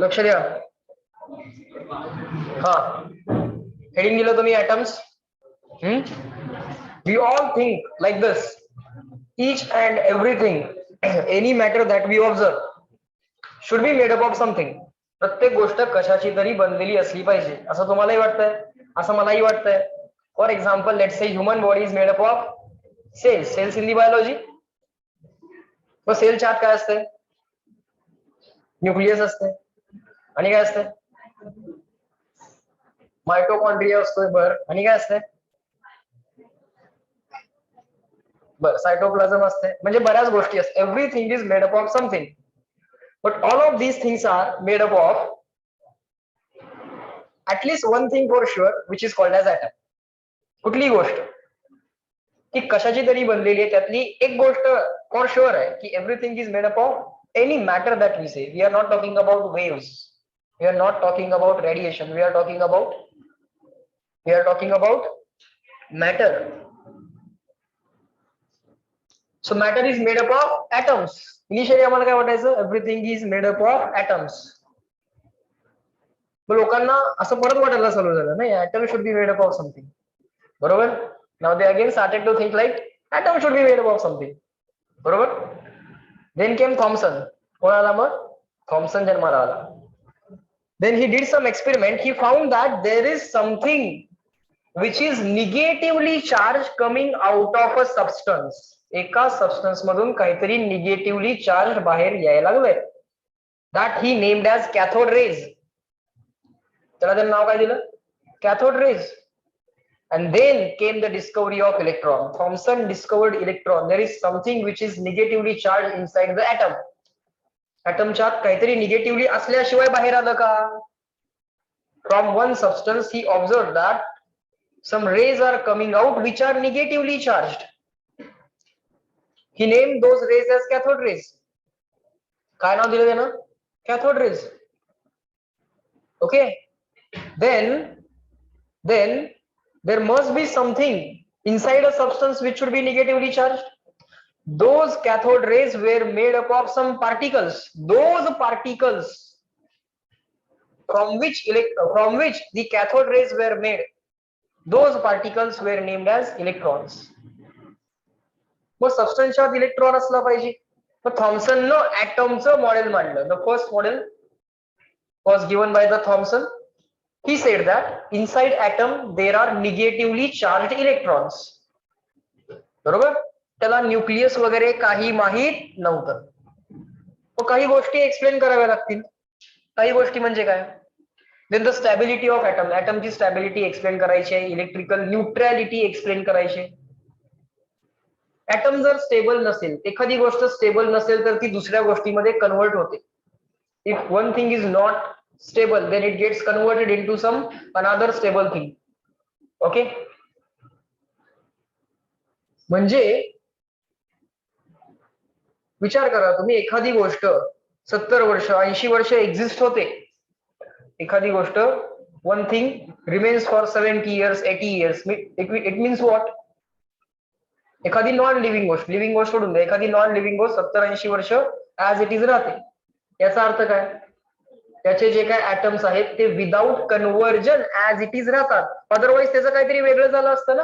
लक्ष द्या. हा, हेडिंग दिलं तुम्ही atoms. We all think like this. Each and everything, any matter that we observe should be made up of something. प्रत्येक गोष्ट कशाची तरी बनलेली असली पाहिजे असं तुम्हालाही वाटतंय, असं मलाही वाटतंय. For example, let's say human body is made up of cells. Cells in the biology. मग सेलच्या आत काय असते? न्यूक्लियस असते. आणि काय असते? मायटोकॉन्ड्रिया असतोय. बर, आणि काय असते? बर, सायटोप्लाझम असते. म्हणजे बऱ्याच गोष्टी असतात. Everything is made up of something. But all of these things are made up of at least one thing for sure, which is called as atom. कुठली गोष्ट की कशाची तरी बनलेली आहे, त्यातली एक गोष्ट फॉर शुअर आहे की everything is made up of any matter that we say. We are not talking about waves, we are not talking about radiation, we are talking about matter. So matter is made up of atoms. Initially आम्हाला काय वाटायचं? Everything is made up of atoms. मग लोकांना असं परत वाटायला चालू झालं, नाही, atom should be made up of something. बरोबर. Now they again started to think like atom should be made up of something. बरोबर. Then came Thomson. कोण आला मग? थॉमसन जन्माला आला. Then he did some experiment. He found that there is something which is negatively charge coming out of a substance. एका substance मधून काहीतरी negatively charge बाहेर यायला लागलंय. That he named as cathode rays. त्याला त्यानं नाव काय दिलं? Cathode rays. And then came the discovery of electron. Thomson discovered electron. There is something which is negatively charged inside the atom. Atom च्या काहीतरी निगेटिव्हली असल्याशिवाय बाहेर आलं का? From one substance he observed that some rays are coming out which are negatively charged. He named those rays as cathode rays. काय नाव दिलं त्यानं? Cathode rays. Okay. Then there must be something inside a substance which should be negatively charged. Those cathode rays were made up of some particles. Those particles from which the cathode rays were made, those particles were named as electrons. मग सबस्टन्सच्यात electron असला पाहिजे. मग थॉमसननं ॲटमचं model मांडलं. The first model was given by the Thomson. He said that inside atom there are negatively charged electrons. बरोबर. त्याला nucleus वगैरे काही माहित नव्हतं. मग काही गोष्टी एक्सप्लेन कराव्या लागतील. काही गोष्टी म्हणजे काय? Then the stability of atom. ॲटमची स्टॅबिलिटी एक्सप्लेन करायची आहे. इलेक्ट्रिकल न्यूट्रॅलिटी एक्सप्लेन करायची. ॲटम जर स्टेबल नसेल, एखादी गोष्ट स्टेबल नसेल तर ती दुसऱ्या गोष्टीमध्ये कन्वर्ट होते. If one thing is not stable, then it gets converted into some another stable thing. Okay. म्हणजे विचार करा तुम्ही, एखादी गोष्ट 70 वर्ष 80 वर्ष एक्झिस्ट होते. एखादी गोष्ट one thing remains for 70 years 80 years. It means what? एखादी नॉन लिव्हिंग गोष्ट, लिव्हिंग गोष्ट सोडून द्या, एखादी नॉन लिव्हिंग गोष्ट 70-80 वर्ष ऍज इट इज राहते. याचा अर्थ काय? त्याचे जे काय ऍटम्स आहेत ते without conversion as it is राहतात. अदरवाईज त्याचं काहीतरी वेगळं झालं असतं ना,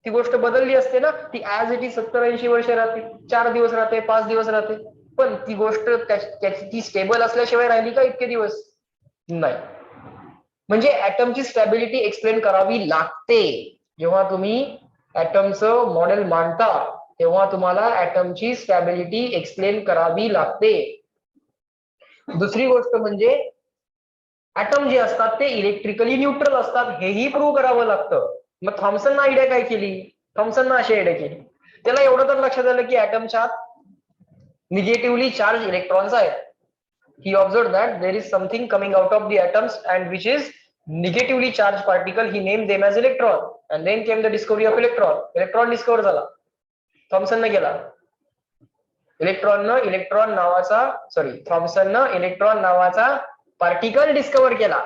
ती गोष्ट बदलली असते ना. ती ऍज इट इज 70-80 वर्ष राहते, 4 दिवस राहते, 5 दिवस राहते. पण ती गोष्ट ती स्टेबल असल्याशिवाय राहिली का इतके दिवस? नाही. म्हणजे ऍटमची स्टॅबिलिटी एक्सप्लेन करावी लागते. जेव्हा तुम्ही ऍटमचं मॉडेल मांडता तेव्हा तुम्हाला ऍटमची स्टॅबिलिटी एक्सप्लेन करावी लागते. दुसरी गोष्ट म्हणजे ऍटम जे असतात ते इलेक्ट्रिकली न्यूट्रल असतात, हेही प्रूव्ह करावं लागतं. मग थॉमसननं आयडिया काय केली? थॉमसननं अशी आयडिया केली. त्याला एवढं तर लक्षात आलं की ऍटमच्या निगेटिव्हली चार्ज इलेक्ट्रॉन्स आहेत. He observed that there is something coming out of the atoms and which is negatively charged particle. He named them as electron. And then came the discovery of electron. Electron discover झाला. थॉमसननं केला. थॉमसननं electron नावाचा particle डिस्कवर केला.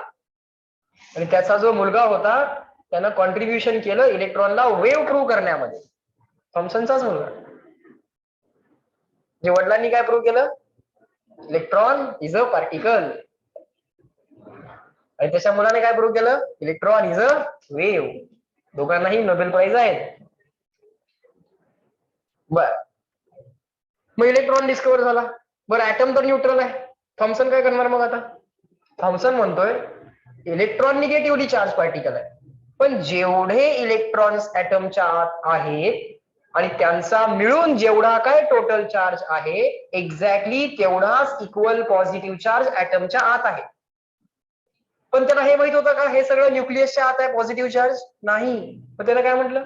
आणि त्याचा जो मुलगा होता त्यानं कॉन्ट्रीब्युशन केलं इलेक्ट्रॉनला वेव्ह प्रूव्ह करण्यामध्ये. थॉमसनचाच मुलगा. जे वडिलांनी काय प्रूव्ह केलं? Electron is a particle. आणि त्याच्या मुलाने काय प्रूव्ह केलं? Electron is a wave. दोघांनाही नोबेल प्राइज आहेत. बर, मग इलेक्ट्रॉन डिस्कवर झाला. बरं, ऍटम तर न्यूट्रल आहे. थॉम्सन काय करणार मग आता? थॉम्सन म्हणतोय इलेक्ट्रॉन निगेटिव्हली चार्ज पार्टिकल आहे, पण जेवढे इलेक्ट्रॉन्स ऍटमच्या आत आहेत आणि त्यांचा मिळून जेवढा काय टोटल चार्ज आहे, एक्झॅक्टली तेवढाच इक्वल पॉझिटिव्ह चार्ज ऍटमच्या आत आहे. पण त्याला हे माहित होतं का हे सगळं न्यूक्लियसच्या आत आहे पॉझिटिव्ह चार्ज? नाही. मग त्याला काय म्हटलं?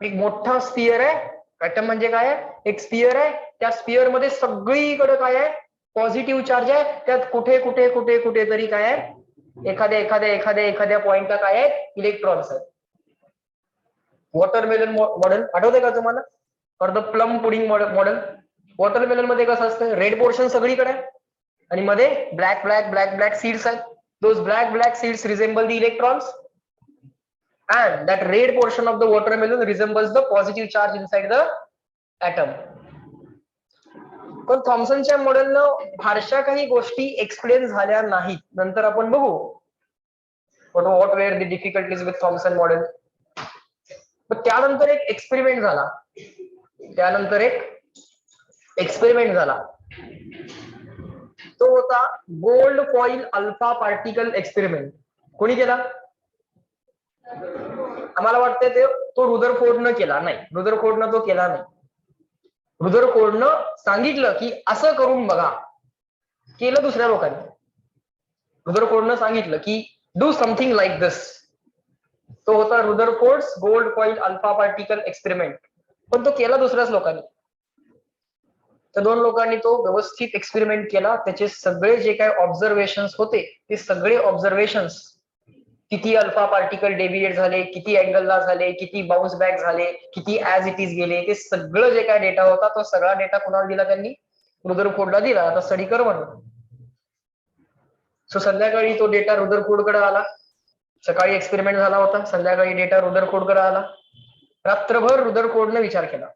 एक मोठा स्पियर आहे. ऍटम म्हणजे काय आहे? एक स्पियर आहे. त्या स्पियर मध्ये सगळीकडे काय आहे? पॉझिटिव्ह चार्ज आहे. त्यात कुठे कुठे कुठे कुठेतरी काय आहे? एखाद्या एखाद्या एखाद्या एखाद्या पॉइंटला काय आहेत? इलेक्ट्रॉन्स आहेत. वॉटरमेलन मॉडेल आठवतंय का तुम्हाला? और the plum pudding model. Watermelon मध्ये कसं असतं? रेड पोर्शन सगळीकडे आहे आणि मध्ये black black black black seeds आहेत. Those black seeds resemble the electrons and that red portion of the watermelon resembles the positive charge inside the atom. पण थॉम्सनच्या मॉडेलनं फारशा काही गोष्टी एक्सप्लेन झाल्या नाहीत. नंतर आपण बघू what were the difficulties with Thomson model. पण त्यानंतर एक एक्सपेरिमेंट झाला. तो होता gold foil alpha particle experiment. कोणी केला? आम्हाला वाटतं ते तो रुदरफोर्डनं केला. नाही, रुदरफोर्डनं तो केला नाही. रुदरफोर्डनं सांगितलं की असं करून बघा. केलं दुसऱ्या लोकांनी. रुदरफोर्डनं सांगितलं की डू समथिंग लाईक दिस. तो होता Rutherford's gold foil alpha particle experiment. पण तो केला दुसऱ्याच लोकांनी. त्या दोन लोकांनी तो व्यवस्थित एक्सपेरिमेंट केला. त्याचे सगळे जे काही ऑब्झर्वेशन्स होते ते सगळे ऑब्झर्वेशन्स, किती अल्फा पार्टिकल डेव्हिएट झाले, किती अँगलला झाले, किती बाउन्स बॅक झाले, किती ऍज इट इज गेले, ते सगळं जे काय डेटा होता तो सगळा डेटा कोणाला दिला? त्यांनी रुदरफोर्डला दिला. आता स्टडी कर म्हणून. सो संध्याकाळी तो डेटा रुदरफोर्डकडे आला. सकाळी एक्सपेरिमेंट झाला होता, संध्याकाळी डेटा रुदरफोर्डकडे आला. रात्रभर रुदरफोर्डने विचार केला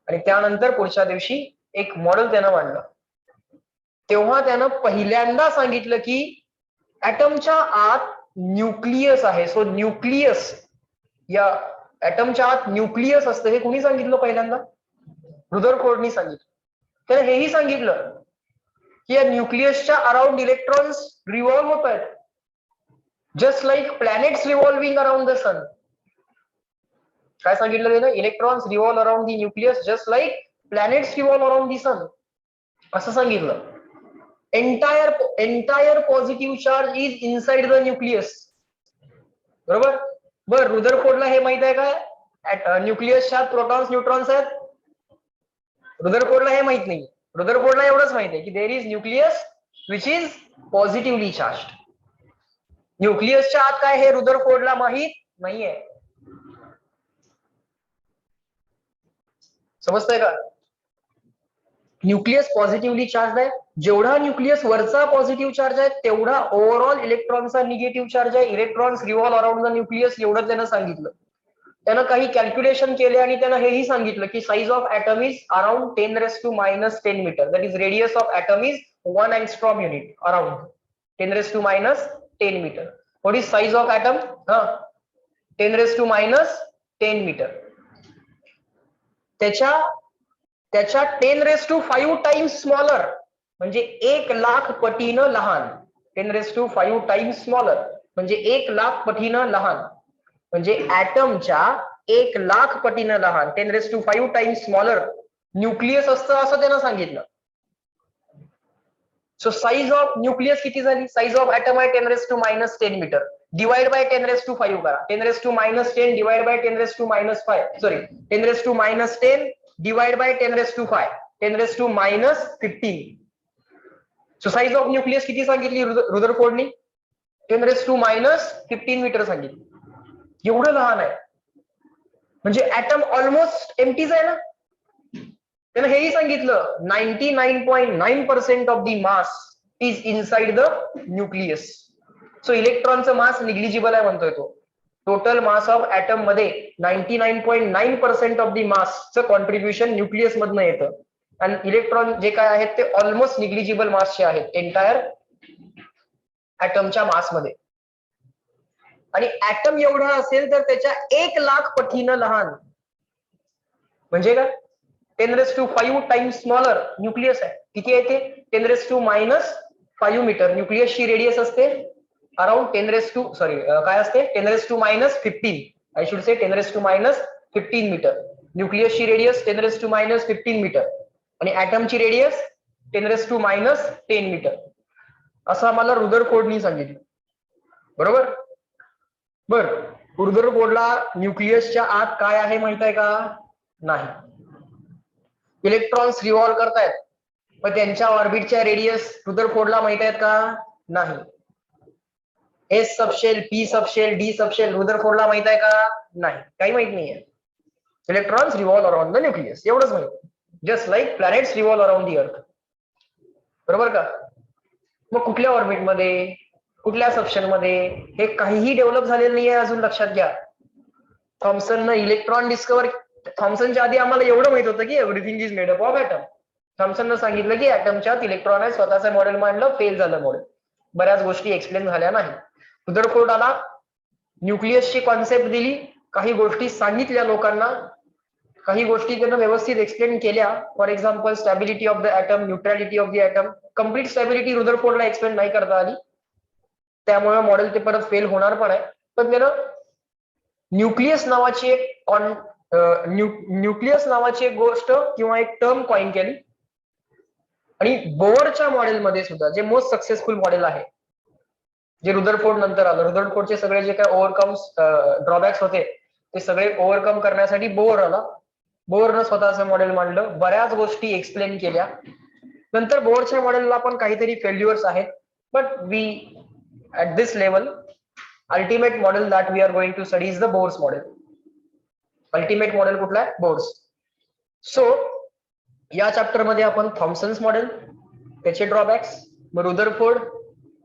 आणि त्यानंतर पुढच्या दिवशी एक मॉडेल त्यानं मांडलं. तेव्हा त्यानं पहिल्यांदा सांगितलं की ऍटमच्या आत न्यूक्लियस आहे. सो न्यूक्लियस, या ऍटमच्या आत न्यूक्लियस असतं. हे कोणी सांगितलं पहिल्यांदा? रुदरफोर्डनी सांगितलं. त्यानं हेही सांगितलं की या न्यूक्लियसच्या अराउंड इलेक्ट्रॉन्स रिव्हॉल्व्ह होत आहेत, just like planets revolving around the sun. काय सांगितलं त्यानं? Electrons revolve around the nucleus just like planets revolve around the sun, असं सांगितलं. Entire positive charge is inside the nucleus. बरोबर. बर, रुदरफोर्डला हे माहित आहे का न्यूक्लियसच्या प्रोटॉन्स न्यूट्रॉन्स आहेत? रुदरफोर्डला हे माहित नाही. रुदरफोर्डला एवढंच माहित आहे की there is nucleus which is positively charge. न्यूक्लियसच्या आत काय हे रुदरफोर्डला माहित नाहीये. समजतंय का? न्यूक्लियस पॉझिटिव्हली चार्ज आहे. जेवढा न्यूक्लियस वरचा पॉझिटिव्ह चार्ज आहे तेवढा ओव्हरऑल इलेक्ट्रॉनचा निगेटिव्ह चार्ज आहे. Electrons revolve around the nucleus, एवढं त्यानं सांगितलं. त्यानं काही कॅल्क्युलेशन केले आणि त्यानं हेही सांगितलं की size of atom is around 10⁻⁻10 metre. That is radius of atom is 1 angstrom unit, around 10⁻⁻10 metre. What is size of atom? 10⁻⁻10 metre. त्याच्या 10⁵ टाइम्स स्मॉलर, म्हणजे 1,00,000 पटीनं लहान. 10⁵ टाइम्स स्मॉलर म्हणजे 1,00,000 पटीनं लहान, म्हणजे ऍटमच्या 1,00,000 पटीनं लहान, 10⁵ टाइम्स स्मॉलर न्यूक्लियस असतं असं त्यानं सांगितलं. सो साइज ऑफ न्यूक्लियस किती झाली? साइज ऑफ ऍटम आहे 10⁻⁻10 मीटर. डिवाइड बाय 10⁵ करा. 10⁻⁻10 divide by 10⁻⁵, sorry 10⁻⁻10 divide by 10⁵, 10⁻⁻15. So size of nucleus किती सांगितली रुदरफोर्डनी? 10⁻⁻15 मीटर सांगितली. एवढं लहान आहे, म्हणजे ऍटम ऑलमोस्ट एम्प्टीज आहे ना. त्यानं हेही सांगितलं 99.9% of the mass is inside the nucleus. So इलेक्ट्रॉनचं मास निग्लिजिबल आहे म्हणतोय तो. टोटल मास ऑफ ऍटम मध्ये 99.9% ऑफ दी मासचं कॉन्ट्रीब्युशन न्यूक्लियस मधनं येतं आणि इलेक्ट्रॉन जे काय आहेत ते ऑलमोस्ट निग्लिजिबल मासचे आहेत. एंटायर ऍटमच्या मासमध्ये. आणि ऍटम एवढा असेल तर त्याच्या 1,00,000 पटीनं लहान, म्हणजे काय 10⁵ टाइम्स स्मॉलर न्यूक्लियस आहे. किती आहे ते 10⁻⁻5 मीटर. न्यूक्लियसची रेडियस असते अराउंड काय असते 10⁻15. I should say 10⁻15 metre. न्यूक्लियसची रेडियस 10⁻15 मीटर आणि ऍटमची रेडियस 10⁻10 मीटर. असं आम्हाला रुदरफोर्डनी सांगितलं. बरोबर. बर, रुदरफोर्डला न्यूक्लियसच्या आत काय आहे माहित आहे का? नाही. इलेक्ट्रॉन्स रिव्हॉल्व करतायत, पण त्यांच्या ऑर्बिटच्या रेडियस रुदरफोर्डला माहित आहेत का? नाही. S subshell, P subshell, D subshell रुदरफोर्डला माहित आहे का? नाही, काही माहित नाहीये. Electrons revolve around the nucleus, एवढंच माहित. Just like planets revolve around the earth. बरोबर का? मग कुठल्या ऑर्बिटमध्ये, कुठल्या सबशन मध्ये, हे काहीही डेव्हलप झालेलं नाहीये अजून. लक्षात घ्या. थॉम्सननं इलेक्ट्रॉन डिस्कवर, थॉम्सनच्या आधी आम्हाला एवढं माहित होतं की everything is made up of atom. थॉम्सननं सांगितलं की ऍटमच्यात इलेक्ट्रॉन आहे, स्वतःचं मॉडेल मांडलं, फेल झालं मॉडेल. बऱ्याच गोष्टी एक्सप्लेन झाल्या नाही. रुदरफोर्ड आला, न्यूक्लियसची कॉन्सेप्ट दिली, काही गोष्टी सांगितल्या लोकांना, काही गोष्टी त्यांना व्यवस्थित एक्सप्लेन केल्या. For example stability of the atom, neutrality of the atom. Complete stability रुदरफोर्डला एक्सप्लेन नाही करता आली, त्यामुळे मॉडेल ते परत फेल होणार पण आहे. पण त्यानं न्यूक्लियस नावाची एक न्यूक्लियस नावाची एक गोष्ट किंवा एक टर्म कॉइन केली. आणि बोरच्या मॉडेलमध्ये सुद्धा, जे मोस्ट सक्सेसफुल मॉडेल आहे, जे रुदरफोर्ड नंतर आलं, रुदरफोर्डचे सगळे जे काय ओव्हरकम्स ड्रॉबॅक्स होते ते सगळे ओव्हरकम करण्यासाठी बोर आला. बोरनं स्वतःचं मॉडेल मांडलं, बऱ्याच गोष्टी एक्सप्लेन केल्या. नंतर बोरच्या मॉडेलला पण काहीतरी फेल्युअर्स आहेत, but we at this level ultimate model that we are going to study is the Bohr's model. Ultimate model कुठला आहे? बोर्स. सो या चॅप्टर मध्ये आपण थॉम्सन्स मॉडेल, त्याचे ड्रॉबॅक्स, मग रुदरफोर्ड,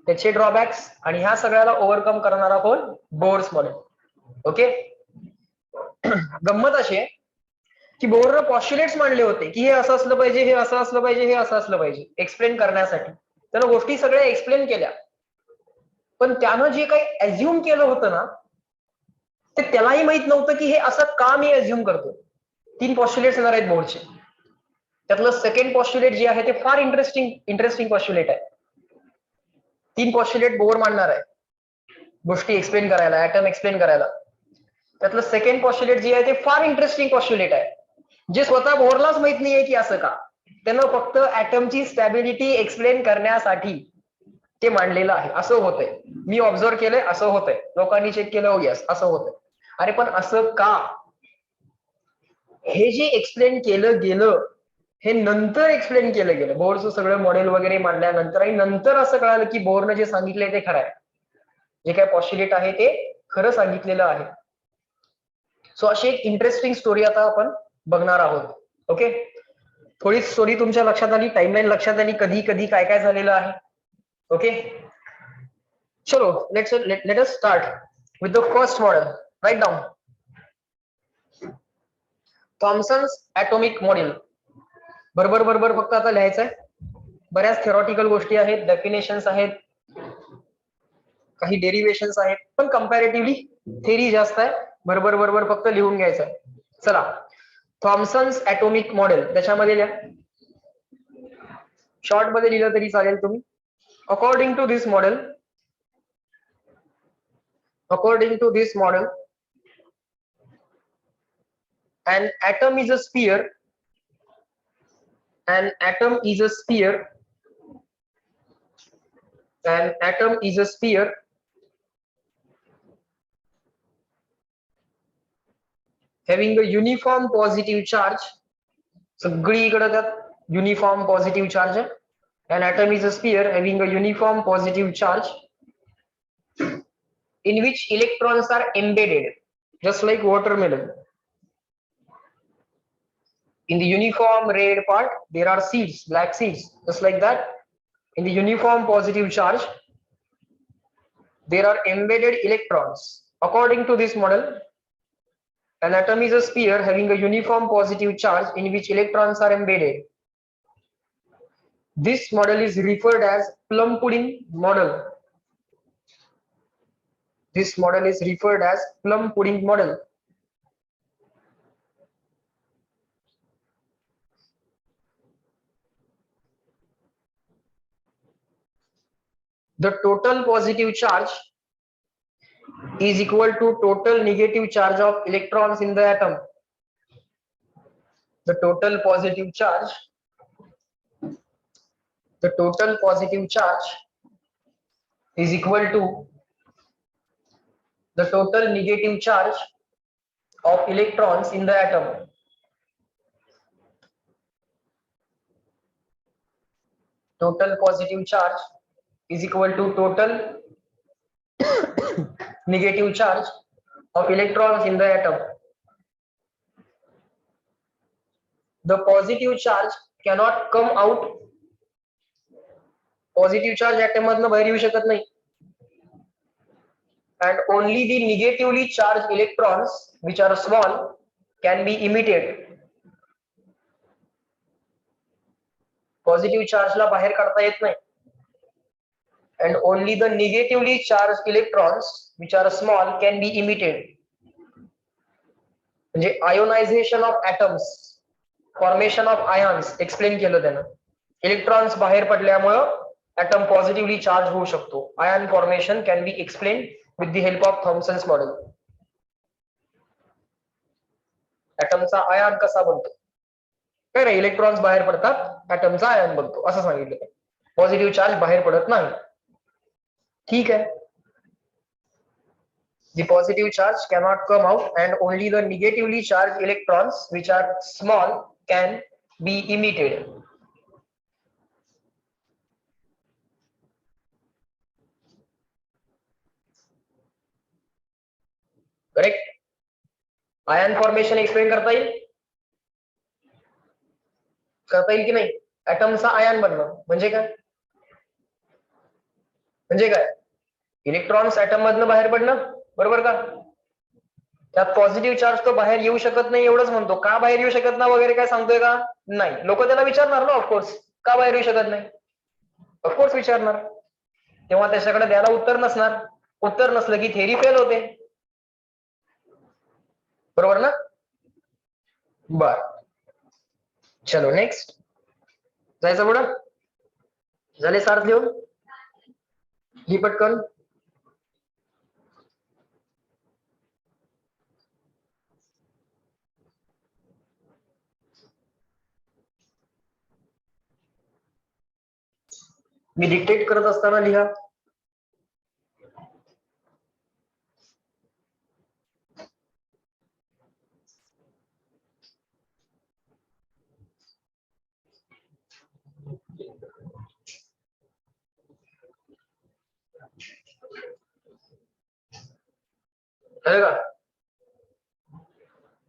त्याचे ड्रॉबॅक्स, आणि ह्या सगळ्याला ओव्हरकम करणारा कोण? Bohr's model. ओके. गंमत अशी आहे की बोरनं पॉस्ट्युलेट्स मांडले होते की हे असं असलं पाहिजे, हे असं असलं पाहिजे, हे असं असलं पाहिजे, एक्सप्लेन करण्यासाठी. त्यानं गोष्टी सगळ्या एक्सप्लेन केल्या, पण त्यानं जे काही अज्युम केलं होतं ना, ते त्यालाही माहित नव्हतं की हे असं का मी अज्युम करतो. 3 पॉस्ट्युलेट्स येणार आहेत बोर्डचे. त्यातलं सेकंड पॉस्ट्युलेट जे आहे ते फार इंटरेस्टिंग पॉस्ट्युलेट आहे. 3 पॉस्ट्युलेट बोर मांडणार आहे गोष्टी एक्सप्लेन करायला, ऍटम एक्सप्लेन करायला. त्यातलं सेकंड पॉस्ट्युलेट जे आहे ते फार इंटरेस्टिंग पॉस्ट्युलेट आहे, जे स्वतः बोरलाच माहित नाहीये की असं का. त्यानं फक्त ऍटमची स्टॅबिलिटी एक्सप्लेन करण्यासाठी ते मांडलेलं आहे. असं होतंय, मी ऑब्झर्व केलंय, असं होतंय, लोकांनी चेक केलं, हो यस असं होतंय. अरे पण असं का? हे जे एक्सप्लेन केलं गेलं, हे नंतर एक्सप्लेन केलं गेलं. बोरचं सगळं मॉडेल वगैरे मांडल्यानंतर, आणि नंतर असं कळालं की बोरनं जे सांगितलंय ते खरं आहे, जे काय पॉस्ट्युलेट आहे ते खरं सांगितलेलं आहे. सो अशी एक इंटरेस्टिंग स्टोरी आता आपण बघणार आहोत. ओके. थोडी स्टोरी तुमच्या लक्षात आली, टाइमलाईन लक्षात आली, कधी कधी काय काय झालेलं आहे. ओके. चलो let us start with the first model. Write down Thomson's atomic model. बरोबर फक्त आता लिहायचंय. बऱ्याच थेरॉटिकल गोष्टी आहेत, डेफिनेशन्स आहेत, काही डेरिव्हेशन्स आहेत, पण कंपॅरेटिव्हली थेरी जास्त आहे. बरोबर फक्त लिहून घ्यायचंय. चला, थॉम्सन्स ऍटॉमिक मॉडेल त्याच्यामध्ये लिहा, शॉर्ट मध्ये लिहिलं तरी चालेल तुम्ही. According to this model, an atom is a sphere, an atom is a sphere, an atom is a sphere having a uniform positive charge. सगळीकडे त्यात युनिफॉर्म पॉझिटिव्ह चार्ज आहे. an atom is a sphere having a uniform positive charge in which electrons are embedded, just like watermelon. In the uniform red part there are seeds, black seeds, just like that. In the uniform positive charge there are embedded electrons. According to this model, an atom is a sphere having a uniform positive charge in which electrons are embedded. This model is referred as plum pudding model. This model is referred as plum pudding model. The total positive charge is equal to total negative charge of electrons in the atom. The total positive charge is equal to the total negative charge of electrons in the atom. Total positive charge is equal to total negative charge of electrons in the atom. The positive charge cannot come out. Positive charge atom मधनं बाहेर येऊ शकत नाही. And only the negatively charged electrons, which are small, can be emitted. Positive charge ला बाहेर काढता येत नाही. And only the negatively charged electrons, which are small, can be emitted. म्हणजे ionisation of atoms, formation of ions explain केलं त्यानं. Electrons बाहेर पडल्यामुळं ॲटम पॉझिटिव्हली चार्ज होऊ शकतो. Ion formation can be explain with the help of Thomson's model. ॲटमचा ion कसा बनतो? काय नाही, इलेक्ट्रॉन्स बाहेर पडतात, ॲटमचा आयन बनतो असं सांगितलं. पॉझिटिव्ह चार्ज बाहेर पडत नाही. ठीक आहे. The positive charge cannot come out and only the negatively charged electrons, which are small, can be emitted. Correct? Ion formation explain करता येईल? करता येईल की नाही? ॲटमचा आयन बनणं म्हणजे काय? म्हणजे काय? इलेक्ट्रॉन्स ॲटम मधनं बाहेर पडणं, बरोबर का? त्यात पॉझिटिव्ह चार्ज तो बाहेर येऊ शकत नाही एवढंच म्हणतो. का बाहेर येऊ शकत नाही वगैरे काय सांगतोय का? नाही. लोक त्याला विचारणार ना, ऑफकोर्स का बाहेर येऊ शकत नाही? ऑफकोर्स विचारणार. तेव्हा त्याच्याकडे द्यायला उत्तर नसणार. उत्तर नसलं की थेरी फेल होते. बरोबर ना? बर, चलो नेक्स्ट. जायचं पुढं. झाले सार्थ लिहून? ही पटकन. मी डिक्टेट करत असताना लिहा.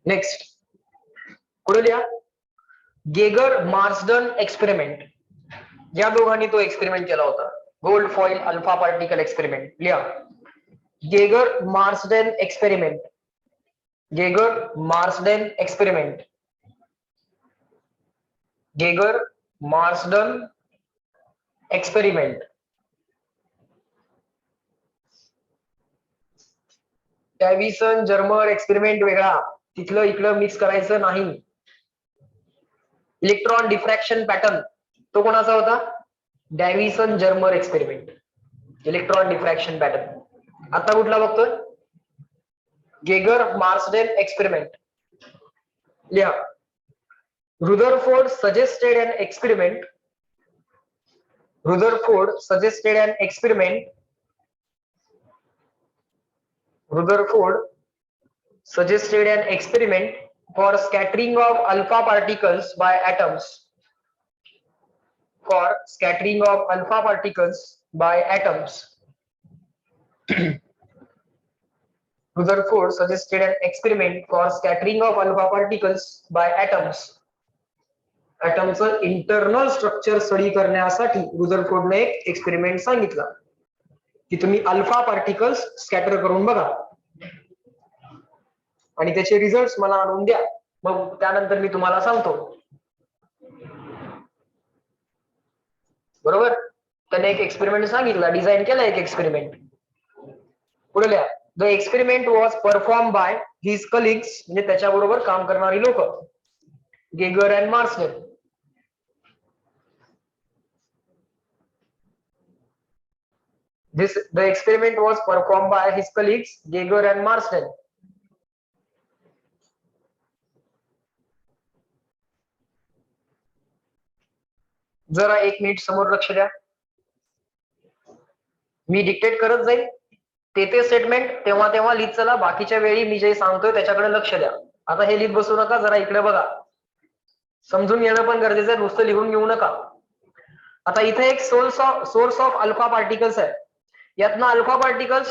नेक्स्ट पुढे लिहा. Geiger Marsden experiment. या दोघांनी तो एक्सपेरिमेंट केला होता. Gold foil alpha particle experiment. लिहा. Geiger Marsden experiment. Geiger Marsden experiment. Geiger Marsden experiment. Davisson Germer experiment वेगळा, तिथलं इकडं मिक्स करायचं नाही. इलेक्ट्रॉन डिफ्रॅक्शन पॅटर्न तो कोणाचा होता? Davisson Germer experiment. Electron diffraction pattern. आता कुठला बघतोय? Geiger Marsden experiment. लिहा. Rutherford suggested an experiment. Rutherford suggested an experiment. Rutherford suggested an experiment for scattering of alpha particles by atoms. For scattering of alpha particles by atoms. Rutherford suggested an experiment for scattering of alpha particles by atoms. ॲटमचं internal structure study करण्यासाठी रुदरफोर्डने एक experiment सांगितला की तुम्ही alpha particles scatter करून बघा आणि त्याचे रिझल्ट मला आणून द्या, मग त्यानंतर मी तुम्हाला सांगतो. बरोबर. त्याने एक एक्सपेरिमेंट सांगितला, डिझाईन केला एक एक्सपेरिमेंट. पुढे लिहा. The experiment was perform by his colleagues, म्हणजे त्याच्याबरोबर काम करणारी लोक, Geiger and Marsden. The experiment was performed by his colleagues Geiger and Marsden. जरा एक मिनिट समोर लक्ष द्या. मी डिक्टेट करत जाईल, ते स्टेटमेंट तेव्हा तेव्हा लिहित चला. बाकीच्या वेळी मी जे सांगतोय त्याच्याकडे लक्ष द्या. आता हे लिहित बसू नका, जरा इकडे बघा. समजून घेणं पण गरजेचं आहे, नुसतं लिहून घेऊ नका. आता इथे एक सोर्स ऑफ अल्फा पार्टिकल्स आहे. यातनं अल्फा पार्टिकल्स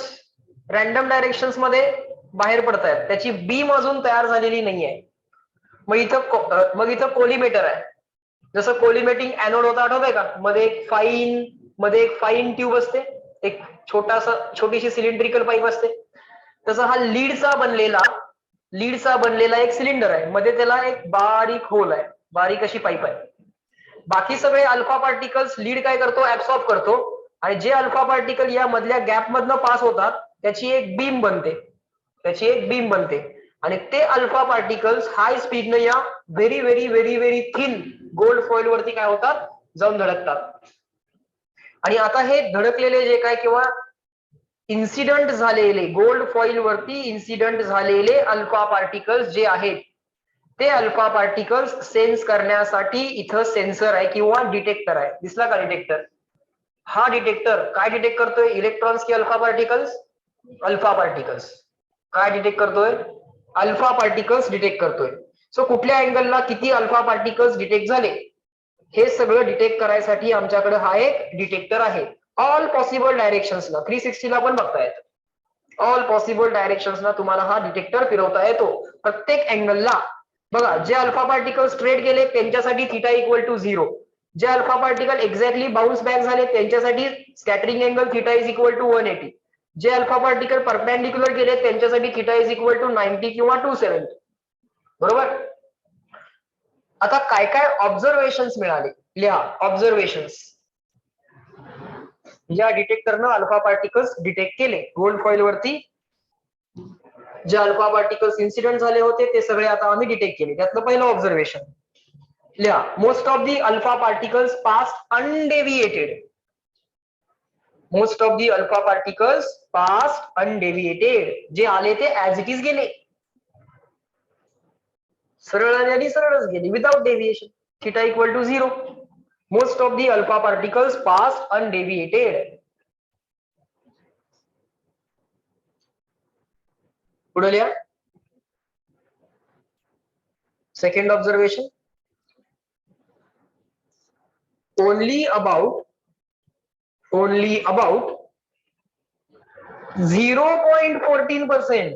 रॅन्डम डायरेक्शन्स मध्ये बाहेर पडतायत. त्याची बीम अजून तयार झालेली नाहीये. मग इथं कोलिमेटर आहे. जसं कोलिमेटिंग एनोड होता, आठवतंय का? मध्ये एक फाईन ट्यूब असते, एक छोटीशी सिलेंड्रिकल पाईप असते. तसं हा लीडचा बनलेला एक सिलेंडर आहे. मध्ये त्याला एक बारीक होल आहे, बारीक अशी पाईप आहे. बाकी सगळे अल्फा पार्टिकल्स लीड काय करतो? ऍब्सॉर्ब करतो. आणि जे अल्फा पार्टिकल या मधल्या गॅप मधनं पास होतात त्याची एक बीम बनते. आणि ते अल्फा पार्टिकल्स हाय स्पीडनं या very very very very thin gold foil वरती काय होतात? जाऊन धडकतात. आणि आता हे धडकलेले जे काय किंवा इन्सिडंट झालेले गोल्ड फॉइल वरती इन्सिडंट झालेले अल्फा पार्टिकल्स जे आहेत, ते अल्फा पार्टिकल्स सेन्स करण्यासाठी इथं सेन्सर आहे किंवा डिटेक्टर आहे. दिसला का डिटेक्टर? हा डिटेक्टर काय डिटेक्ट करतोय? इलेक्ट्रॉन्स की अल्फा पार्टिकल्स? Alpha particles. काय डिटेक्ट करतोय? अल्फा पार्टिकल्स डिटेक्ट करतोय. सो कुठल्या अँगलला किती अल्फा पार्टिकल्स डिटेक्ट झाले हे सगळं डिटेक्ट करायसाठी आमच्याकडे हा एक डिटेक्टर आहे. ऑल पॉसिबल डायरेक्शन्सला 360 ला पण बघता येतं. ऑल पॉसिबल डायरेक्शन्सला तुम्हाला हा डिटेक्टर फिरवता येतो. प्रत्येक अँगलला बघा, जे अल्फा पार्टिकल स्ट्रेट गेले त्यांच्यासाठी थिटा इक्वल टू 0. जे alpha particle exactly bounce back झाले त्यांच्यासाठी scattering angle theta is equal to 180. जे अल्फा पार्टिकल परपेंडिक्युलर गेले त्यांच्यासाठी थिटा इज इक्वल टू 90 किंवा 270. बरोबर? आता काय काय ऑब्झर्वेशन्स मिळाले? लिहा ऑब्झर्वेशन्स. या डिटेक्टरनं अल्फा पार्टिकल्स डिटेक्ट केले गोल्ड फॉइल वरती. जे अल्फा पार्टिकल्स इन्सिडेंट झाले होते ते सगळे आता आम्ही डिटेक्ट केले. त्यातलं पहिलं ऑब्झर्वेशन लिहा. Most of the alpha particles passed undeviated. Most of the alpha particles passed undeviated. जे आले ते ऍज इट इज गेले, सरळ आले आणि सरळच गेले without deviation. Theta equal to 0. Most of the alpha particles passed undeviated. पुढे लिहा. Second observation, only about 0.14%